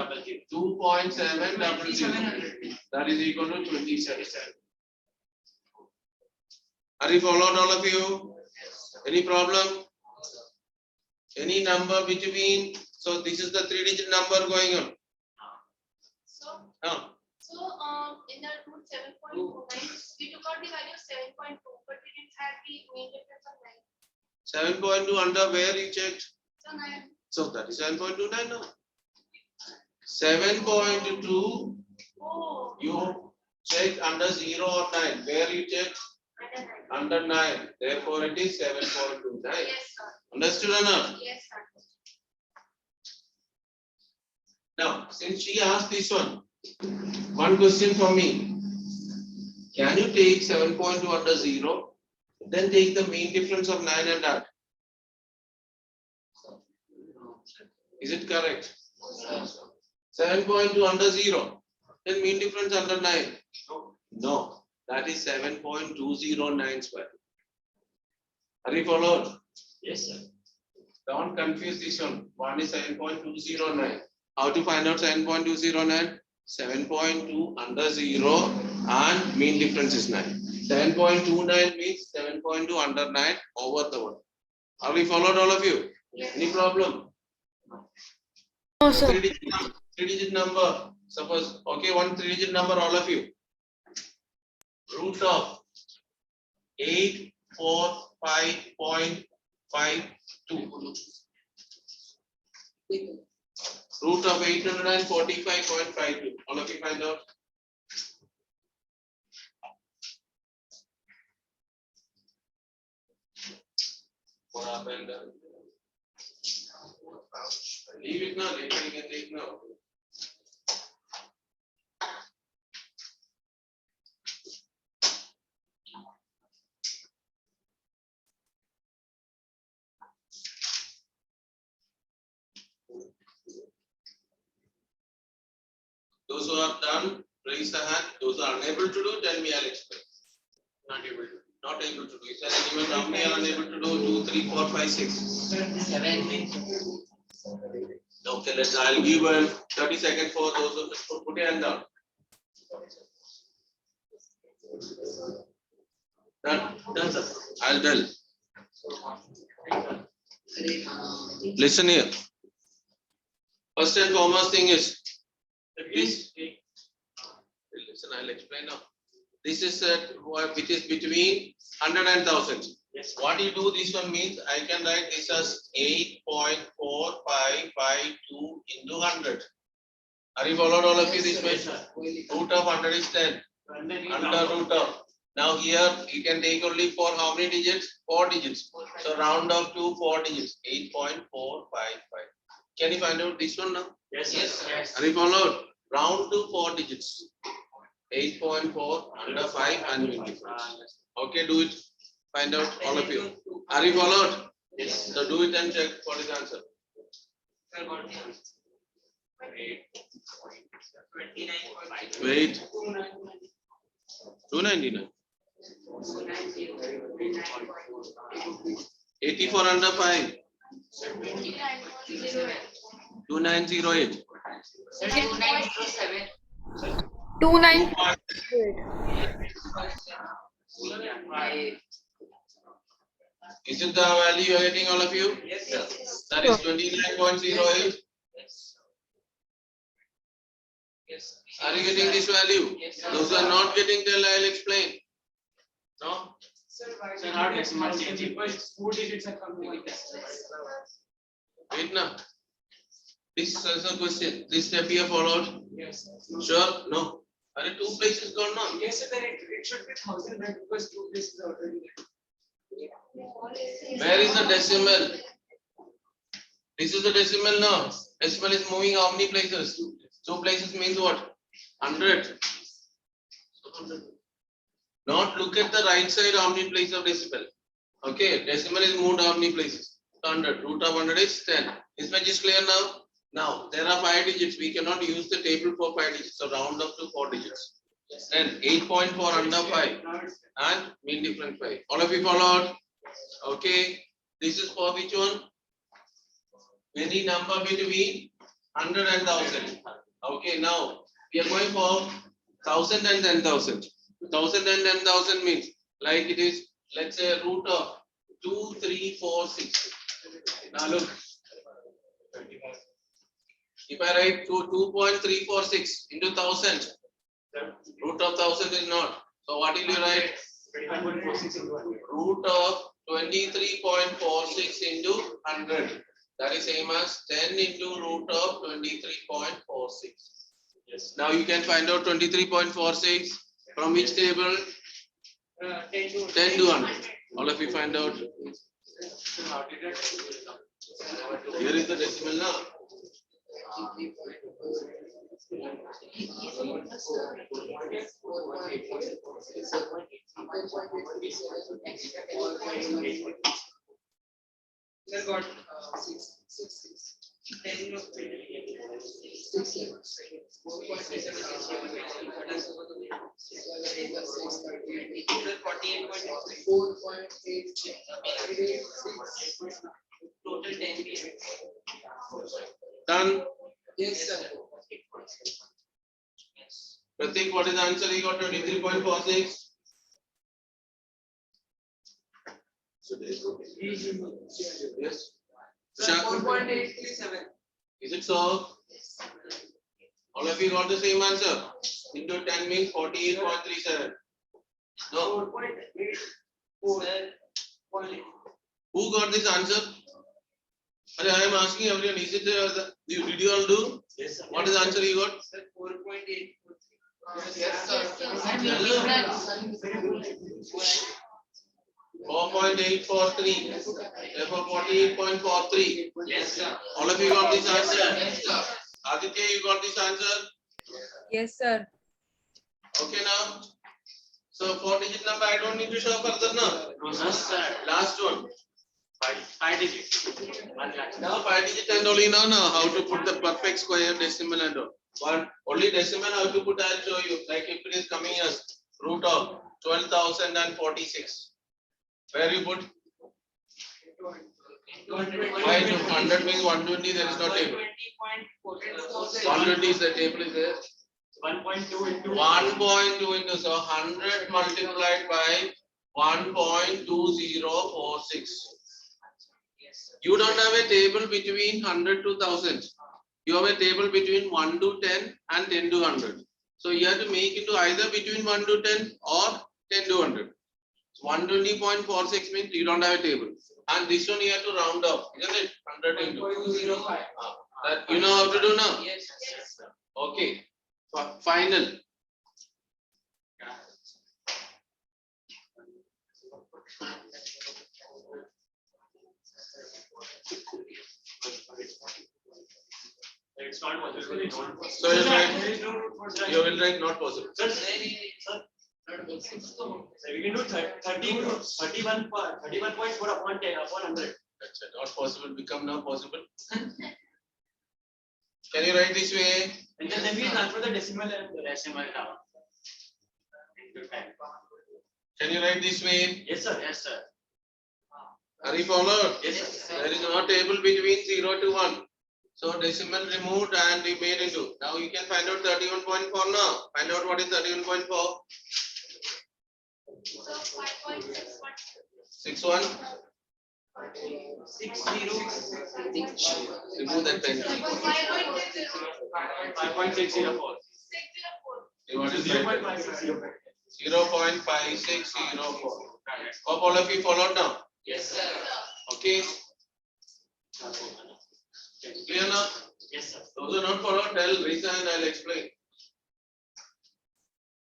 2.700. That is equal to 27. Are you followed, all of you? Any problem? Any number between? So this is the 3-digit number going on. So, Now, in the root 7.29, we took out the value of 7.2, but we didn't have the main difference of 9. 7.2 under where you checked? So 9. So that is 7.29 now. 7.2 Oh, you check under 0 or 9. Where you check? under 9. Under 9. Therefore it is 7.29. Yes, sir. Understood or not? Yes, sir. Now, since she asked this one question for me. Can you take 7.2 under 0? Then take the mean difference of 9 and that. Is it correct? 7.2 under 0. Then mean difference under 9. No. That is 7.209 square. Are you followed? Yes, sir. Don't confuse this one. One is 7.209. How to find out 7.209? 7.2 under 0 and mean difference is 9. 7.29 means 7.2 under 9 over the 1. Are we followed, all of you? Any problem? No, sir. Three-digit number. Suppose, okay, one three-digit number, all of you. Root of 845.52. Root of 845.52. All of you find out. What happened? Leave it now. Later you can take now. Those who have done, raise the hand. Those who are unable to do, tell me, I'll explain. Not able to. Not able to do. Is there anyone how many are unable to do? 2, 3, 4, 5, 6. 7. Okay, I'll give 30 seconds for those who put your hand down. Done, sir. I'll tell. Listen here. First and foremost thing is this. Listen, I'll explain now. This is which is between 100 and 1000. Yes. What you do, this one means I can write this as 8.4552 into 100. Are you followed, all of you, this way? Root of 100 is 10. Under root of. Now here you can take only for how many digits? 4 digits. So round off to 4 digits. 8.455. Can you find out this one now? Yes, Yes. Are you followed? Round to 4 digits. 8.4 under 5 and mean difference. Okay, do it. Find out, all of you. Are you followed? Yes. So do it and check what is the answer. Sir, got the answer. 29.5. Wait. 299. 84 under 5. 2908. 2907. 29. Is it the value you are getting, all of you? Yes, sir. That is 29.08. Yes. Are you getting this value? Yes, sir. Those who are not getting, tell I'll explain. No? Sir, not decimal changing. Because 4 digits are coming. Wait now. This is a question. This step you have followed? Yes. Sure? No. Are there 2 places gone now? Yes, sir, then it should be 1000 right? Because 2 places are already there. Where is the decimal? This is the decimal now. Decimal is moving how many places? 2 places means what? 100. Not look at the right side how many places of decimal. Okay, decimal is moved how many places? 100. Root of 100 is 10. This much is clear now? Now, there are 5 digits. We cannot use the table for 5 digits. So round up to 4 digits. Then 8.4 under 5 and mean difference 5. All of you followed? Okay. This is for which one? Any number between 100 and 1000. Okay, now we are going for 1000 and 10,000. 1000 and 10,000 means like it is, let's say, root of 2346. Now look. If I write 2.346 into 1000, root of 1000 is not. So what will you write? 21.46 into 100. Root of 23.46 into 100. That is same as 10 into root of 23.46. Yes. Now you can find out 23.46 from which table? 10 to 10 to 100. All of you find out. Here is the decimal now. Sir, got 6. Total 10 pm. Done. Yes, sir. Yes. Pratik, what is the answer? He got 23.46. Yes. Shah, 4.837. is it so? All of you got the same answer. Into 10 means 48.37. No. Who got this answer? I am asking everyone, is it did you all do? Yes, sir. What is the answer you got? 4.843. Yes, sir. 4.843. Therefore 48.43. Yes, sir. All of you got this answer? Yes, sir. Aditya, you got this answer? Yes, sir. Okay now. So 4-digit number I don't need to show further now. No, sir. Last one. Five digits. Now 5-digit and only now how to put the perfect square, decimal and all. But only decimal how to put I'll show you. Like if it is coming as root of 12,046. Where you put? 5 to 100 means 120, there is no table. 120 is the table is there. 1.2 into 1.2 into, so 100 multiplied by 1.2046. You don't have a table between 100 to 1000. You have a table between 1 to 10 and 10 to 100. So you have to make it to either between 1 to 10 or 10 to 100. 120.46 means you don't have a table. And this one you have to round off, isn't it? 100 into. 205. That you know how to do now? Yes, sir. Okay. Final. it's not possible. So you will write not possible. Sir, so we can do 31.4 upon 10 upon 100. That's not possible. Become now possible. Can you write this way? And then we transfer the decimal and the decimal down. Can you write this way? Yes, sir. Yes, sir. Are you followed? Yes, sir. There is no table between 0 to 1. So decimal removed and you made into. Now you can find out 31.4 now. Find out what is 31.4. So 5.61. 61. 60. Remove that pen. 5.60. 5.604. 604. You want to 0.5604. 0.5604. Hope all of you followed now. Yes, sir. Okay. Clear now? Yes, sir. Those who not followed, tell Risa and I'll explain.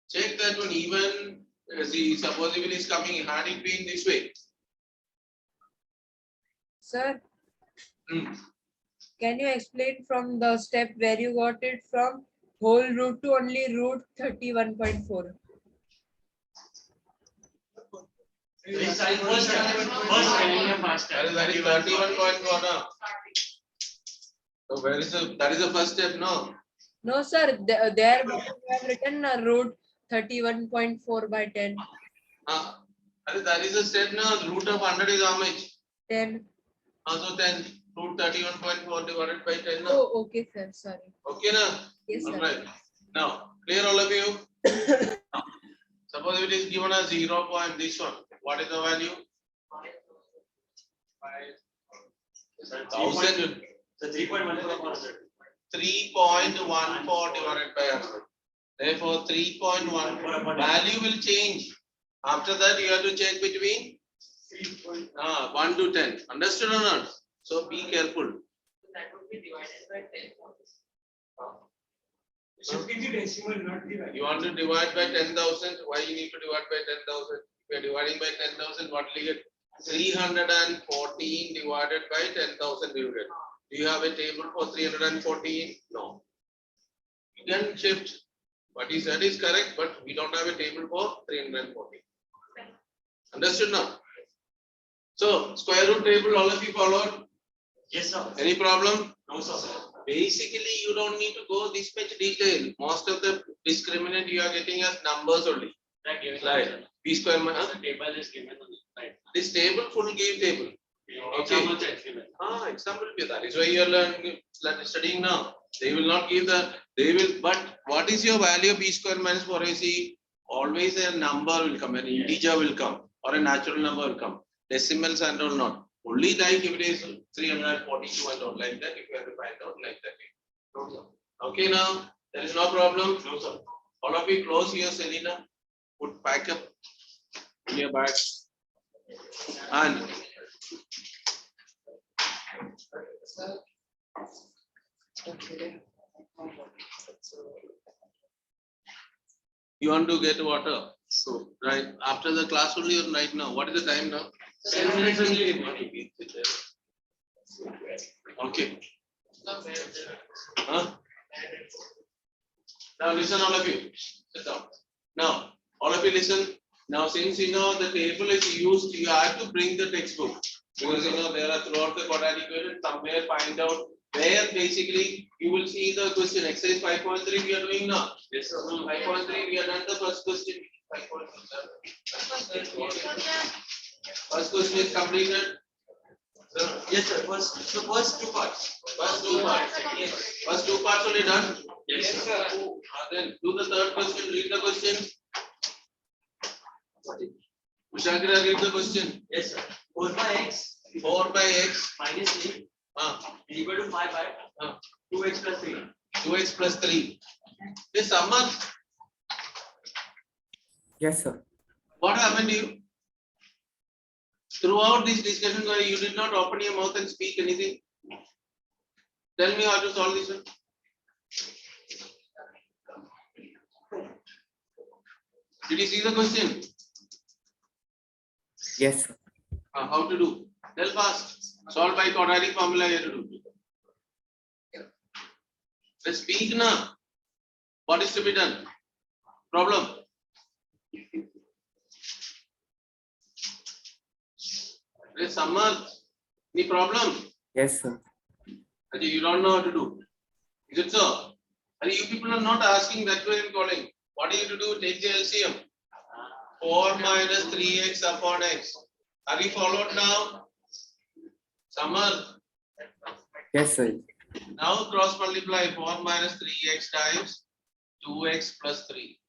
Check that one even suppose if it is coming, had it been this way. Sir, Hmm. can you explain from the step where you got it from whole root to only root 31.4? First millennium faster. That is 31.4 now. So where is that is the first step, no? No, sir. There we have written root 31.4 by 10. That is the step now. Root of 100 is how much? 10. So 10. Root 31.4 divided by 10 now. Oh, okay, sir. Sorry. Okay now? Yes, sir. Alright. Now, clear all of you? Suppose it is given as 0 point this one. What is the value? 1000. So 3.14 upon 100. 3.14 divided by 100. Therefore, 3.1 value will change. After that, you have to change between 1 to 10. Understood or not? So be careful. That would be divided by 10. Shifting the decimal, not the value. You want to divide by 10,000. Why you need to divide by 10,000? If you are dividing by 10,000, what will you get? 314 divided by 10,000 you get. Do you have a table for 314? No. You can shift. What he said is correct, but we don't have a table for 314. Understood now? So, square root table, all of you followed? Yes, sir. Any problem? No, sir. Basically, you don't need to go this much detail. Most of the discriminant you are getting as numbers only. Right, giving Right. B square minus. the table is given on the right. This table full game table. Example is given. Example be that is why you are learning studying now. They will not give but what is your value of B square minus 4AC? Always a number will come, an integer will come, or a natural number will come. Decimals and all not. Only like if it is 342 and all like that, if you have to find out like that. No, sir. Okay, now there is no problem. No, sir. All of you close your Selena. Put pack up in your bag. And you want to get water? So right after the class only or right now? What is the time now? 7 minutes only. Okay. Huh? Now listen, all of you. Sit down. Now, all of you listen. Now, since you know the table is used, you have to bring the textbook because you know there are throughout the quadratic equation somewhere find out where basically you will see the question. Exercise 5.3 we are doing now. Yes, sir. 5.3 we are done the first question. 5.3. First question is completed. Yes, sir. First two parts. First two parts. First two parts only done. Yes, sir. Then do the third question. Read the question. Kushagra, read the question. Yes, sir. 4 by x 4 by x minus 3 is equal to 5 by 2x plus 3. 2x plus 3. This summer, Yes, sir. what happened to you? Throughout this discussion, you did not open your mouth and speak anything. Tell me how to solve this one. Did you see the question? Yes, sir. How to do? Tell fast. Solve by quadratic formula you have to do. Let's speak now. What is to be done? Problem? Let's summer. Any problem? Yes, sir. You don't know how to do. Is it so? You people are not asking, that way I'm calling. What do you to do? Take the LCM. 4 minus 3x upon x. Are you followed now? Summer. Yes, sir. Now cross multiply 4 minus 3x times 2x plus 3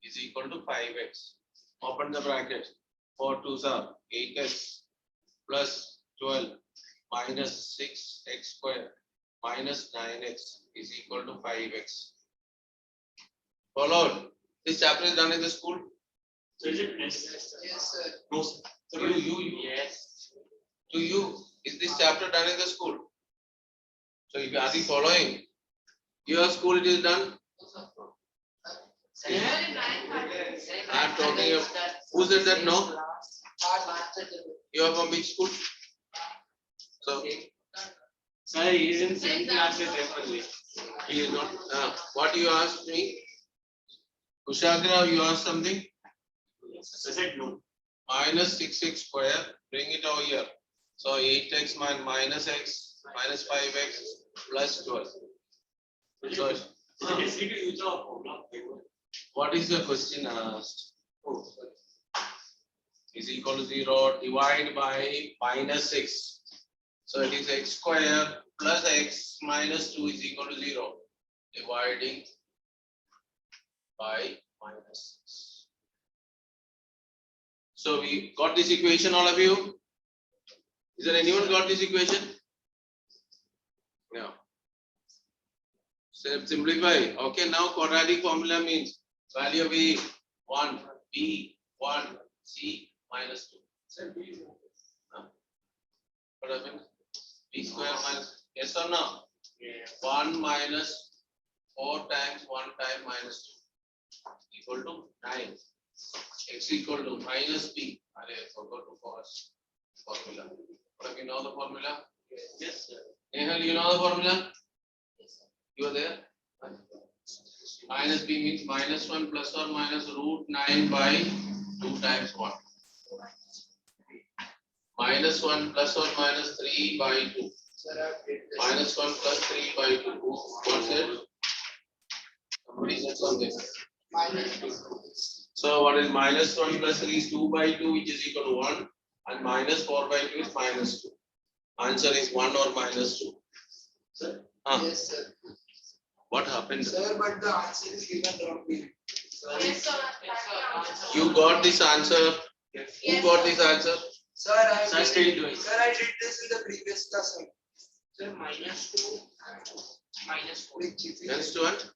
is equal to 5x. Open the bracket. 4 2s are 8x plus 12 minus 6x square minus 9x is equal to 5x. Followed. This chapter is done in the school. So is it necessary? Yes, sir. No, sir. You. Yes. To you, is this chapter done in the school? So if you are following, your school it is done. I am talking of who said that no? You are from which school? So Sir, he is in 7th class with only. he is not. What you asked me? Kushagra, you asked something? So I said no. Minus 6x square, bring it over here. So 8x minus x minus 5x plus 12. So Is it necessary to use a formula? what is the question asked? Is equal to 0, divide by minus 6. So it is x square plus x minus 2 is equal to 0. Dividing by minus 6. So we got this equation, all of you? Is there anyone got this equation? Yeah. So simplify. Okay, now quadratic formula means value of A 1, B 1, C minus 2. What happened? B square minus, yes or no? Yeah. 1 minus 4 times 1 time minus 2 equal to 9. X equal to minus B. I forgot to force formula. But you know the formula? Yes, sir. Nehal, you know the formula? You are there? Minus B means minus 1 plus or minus root 9 by 2 times 1. Minus 1 plus or minus 3 by 2. Minus 1 plus 3 by 2. What's it? Somebody said something. So what is minus 1 plus 3 is 2 by 2, which is equal to 1. And minus 4 by 2 is minus 2. Answer is 1 or minus 2. Sir? Huh? Yes, sir. What happened? Sir, but the answer is given wrongly. Yes, sir. You got this answer. Who got this answer? Sir, I Sir, still doing. Sir, I did this in the previous class. Sir, minus 2, minus 4. Next to what?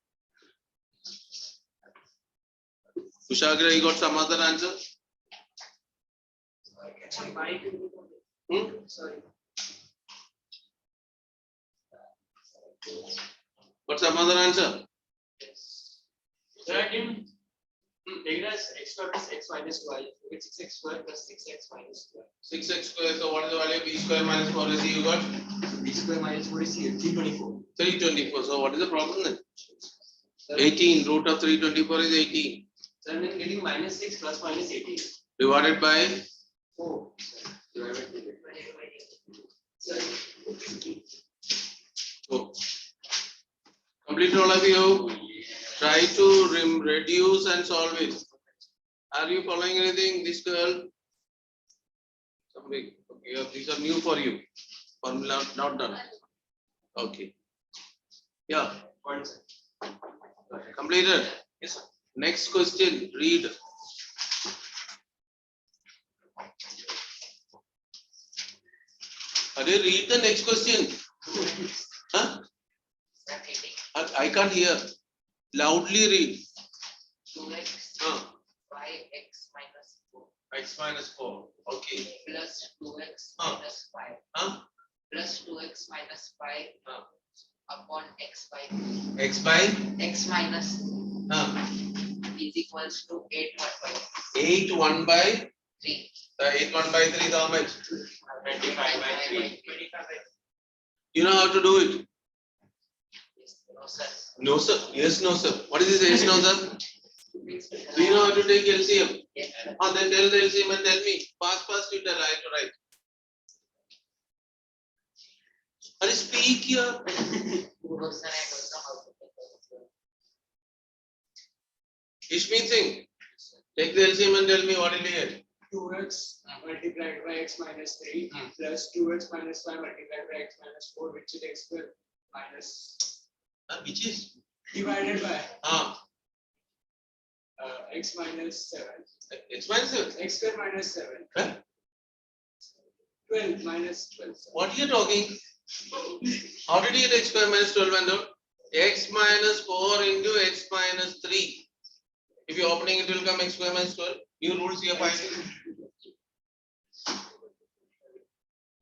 Kushagra, you got some other answer? Hmm? Sorry. Got some other answer? Sir, I didn't take it as x square plus x minus 12. It's 6x square plus 6x minus 12. 6x square. So what is the value of b square minus 4ac you got? B square minus 4 is 324. 324. So what is the problem then? 18. Root of 324 is 18. So I'm then getting minus 6 plus minus 18. Divided by 4. oh. Complete all of you. Try to reduce and solve it. Are you following anything? This girl? Somebody. Okay, these are new for you. Formula not done. Okay. Yeah. Completed. Yes, sir. Next question. Read. Read the next question. Huh? I can't hear. Loudly read. 2x Huh. by x minus 4 X minus 4. Okay. plus 2x Huh. minus 5 Huh? plus 2x minus 5 Huh. upon x by X by x minus huh. is equals to 8 1 by 8 1 by 3. 8 1 by 3 is how much? 25 by 3. You know how to do it? No, sir. No sir. Yes, no sir. What is this yes, no sir? Do you know how to take LCM? Yes, sir. Then tell the LCM and tell me. Fast you tell I have to write. Speak here. No, sir, I don't know how to take it. Ishmeet Singh. Take the LCM and tell me what it is. 2x multiplied by x minus 3 plus 2x minus 5 multiplied by x minus 4, which is x square minus Which is? divided by Ah. x minus 7. X minus 7. X square minus 7. Huh? 12 minus 12. What are you talking? How did you get x square minus 12 and x minus 4 into x minus 3. If you're opening it will come x square minus 12. New rules here finding.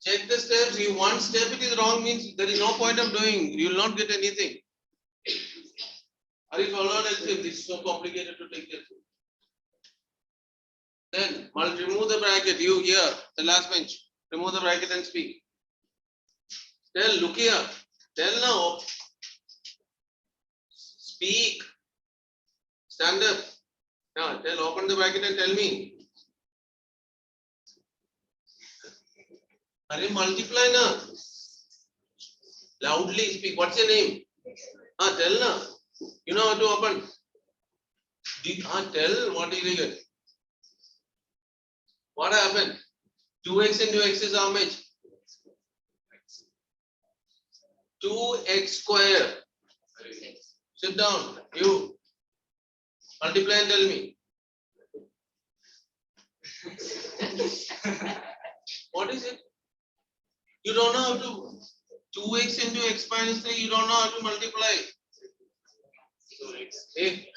Check the steps. You one step it is wrong means there is no point of doing. You will not get anything. Are you following LCM? This is so complicated to take LCM. Then remove the bracket. You here, the last bench. Remove the bracket and speak. Tell, look here. Tell now. Speak. Stand up. Now tell, open the bracket and tell me. Are you multiply now? Loudly speak. What's your name? Tell now. You know how to open. Tell what did you get? What happened? 2x into x is how much? 2x square. Sit down. You. Multiply and tell me. What is it? You don't know how to 2x into x minus 3, you don't know how to multiply. Hey,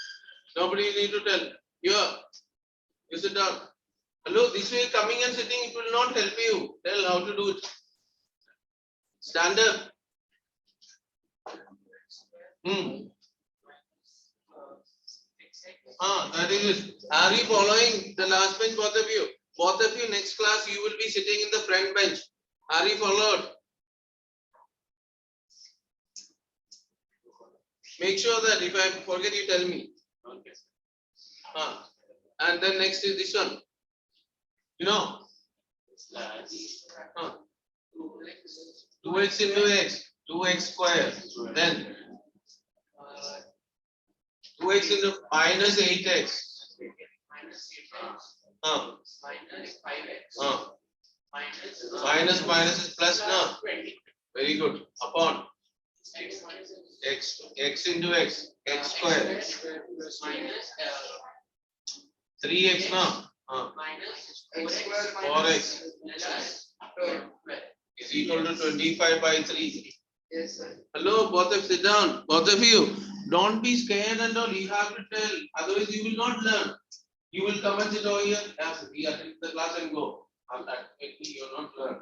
nobody need to tell. Here, you sit down. Hello, this way coming and sitting, it will not help you. Tell how to do it. Stand up. That is it. Are you following the last bench, both of you? Both of you, next class, you will be sitting in the front bench. Are you followed? Make sure that if I forget, you tell me. Okay. And then next is this one. You know? 2x into x, 2x square. Then 2x into minus 8x. minus 5x Minus is plus now. 20 Very good. Upon x minus x into x square. minus 3x now. minus 4x plus 12 is equal to 25 by 3. yes sir. Hello, both of sit down. Both of you, don't be scared and all. You have to tell. Otherwise, you will not learn. You will come and sit over here. We attend the class and go. And that you will not learn.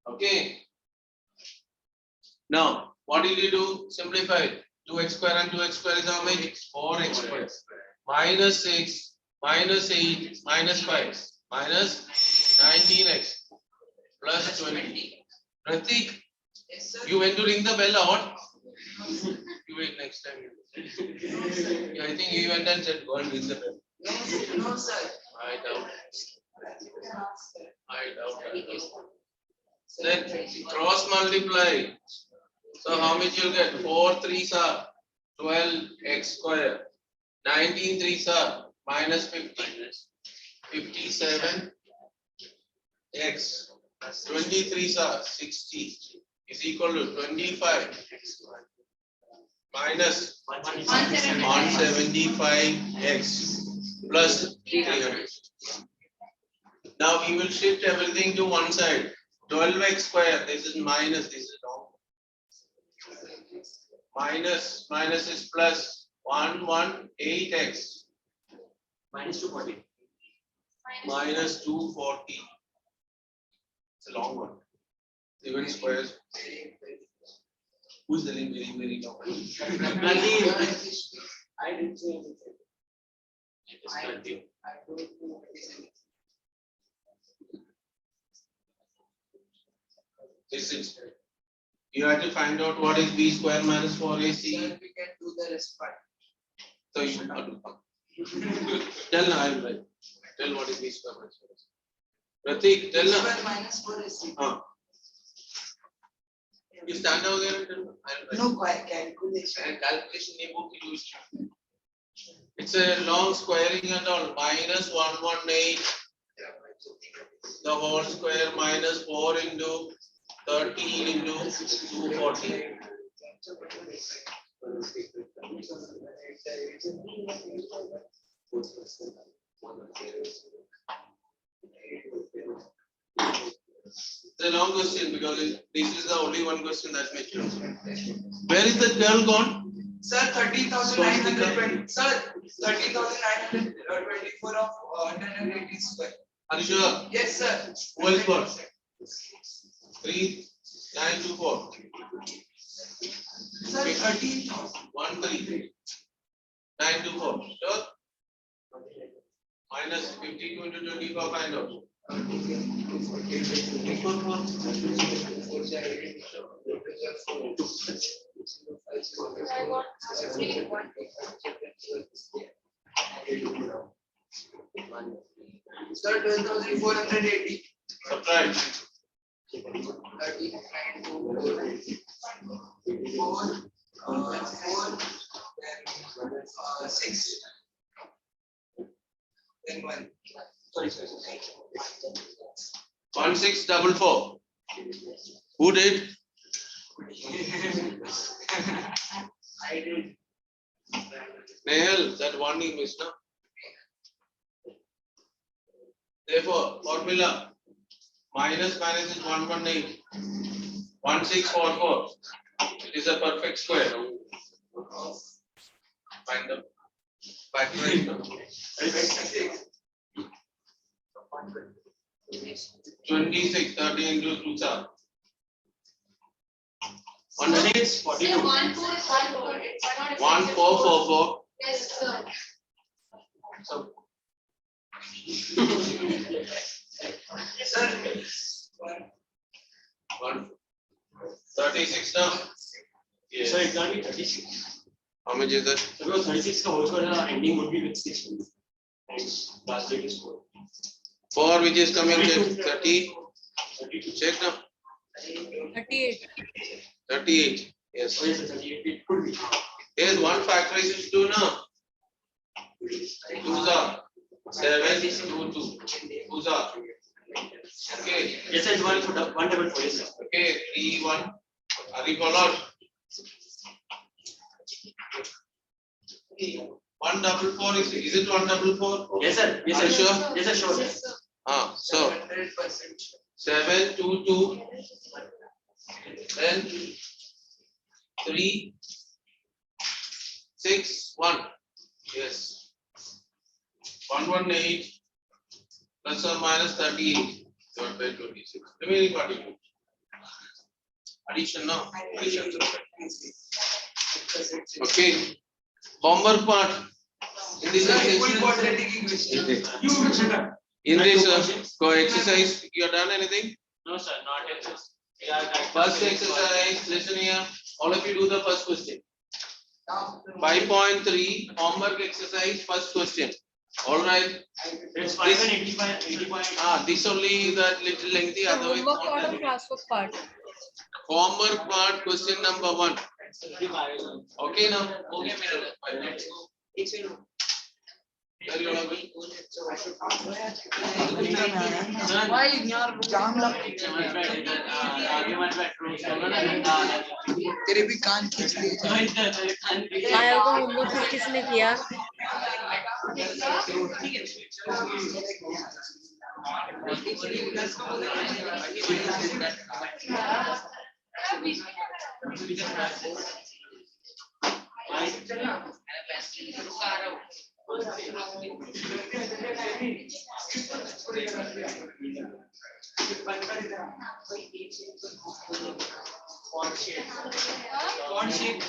Okay. Now, what did you do? Simplify it. 2x square and 2x square is how many? 4x square. Minus 6, minus 8, minus 5, minus 19x, plus 20. Pratik, Yes sir. you went to ring the bell or what? You wait next time. Yeah, I think he went and said, go and ring the bell. No sir. I doubt. I doubt. Then cross multiply. So how much you'll get? 4 3s are 12x square. 19 3s are minus 50. 57 x. 23s are 60 is equal to 25 minus 175x plus 300. Now we will shift everything to one side. 12x square, this is minus, this is wrong. Minus is plus 118x Minus 240. minus 240. It's a long one. Even squares. Who's telling very long? I didn't say anything. I don't know what is it. This is. You have to find out what is b square minus 4ac. Sir, we can do the rest part. So you tell now. I will write. Tell what is b square minus 4ac. Pratik, tell now. Square minus 4 is You stand over there and tell me. I will write. no calculation. And calculation नहीं book used. It's a long squaring and all. Minus 118. The whole square minus 4 into 13 into 240. It's a long question because this is the only one question that makes sense. Where is the girl gone? Sir, 30,920. Sir, 30,924 of 180 square. Are you sure? Yes, sir. Who else got? 3,924. Sir, 30,000. 1,3,924. Sure? Minus 52 into 24, find out. Sir, 12,480. Subtract. 6. Then 1. 1644. Who did? I did. Nehal, that one you missed, no? Therefore, formula minus is 118. 1644. It is a perfect square. Find the factoration. 26, 30 into 2 are 106, 42. 1444. Yes, sir. So, Sir, 36 now. Yes. So it can't be 36. How much is that? Because 36 का whole square ending would be with 6. And last date is 4. 4 which is coming in 30. 32. Check now. 38. 38. Yes. Oh, yes, sir. It could be. There's one factorization too now. 2s are 7, 2, 2. 2s are. Okay. Yes, sir. It's 144. Yes, sir. Okay. 3, 1. Are you followed? 144 is it 144? Yes, sir. Yes, Are you sir. sure? Yes, sir. Sure. Yes, sir. So 7, 2, 2. Then 3, 6, 1. Yes. 118 plus or minus 38 divided by 26. Remaining 42. Addition now. Addition. Okay. Homework part. In this exercise. In this exercise, you have done anything? No, sir, not yet. First exercise, listen here. All of you do the first question. 5.3 homework exercise, first question. All right. It's 5 and 80. This only is that little lengthy. The Otherwise, homework not part or lengthy. classwork part? Homework part, question number 1. Okay now. Okay, let's go. Where you are going? Why in your room? तेरे भी कान खींच लिए माया को homework फिर किसने किया? Font shape.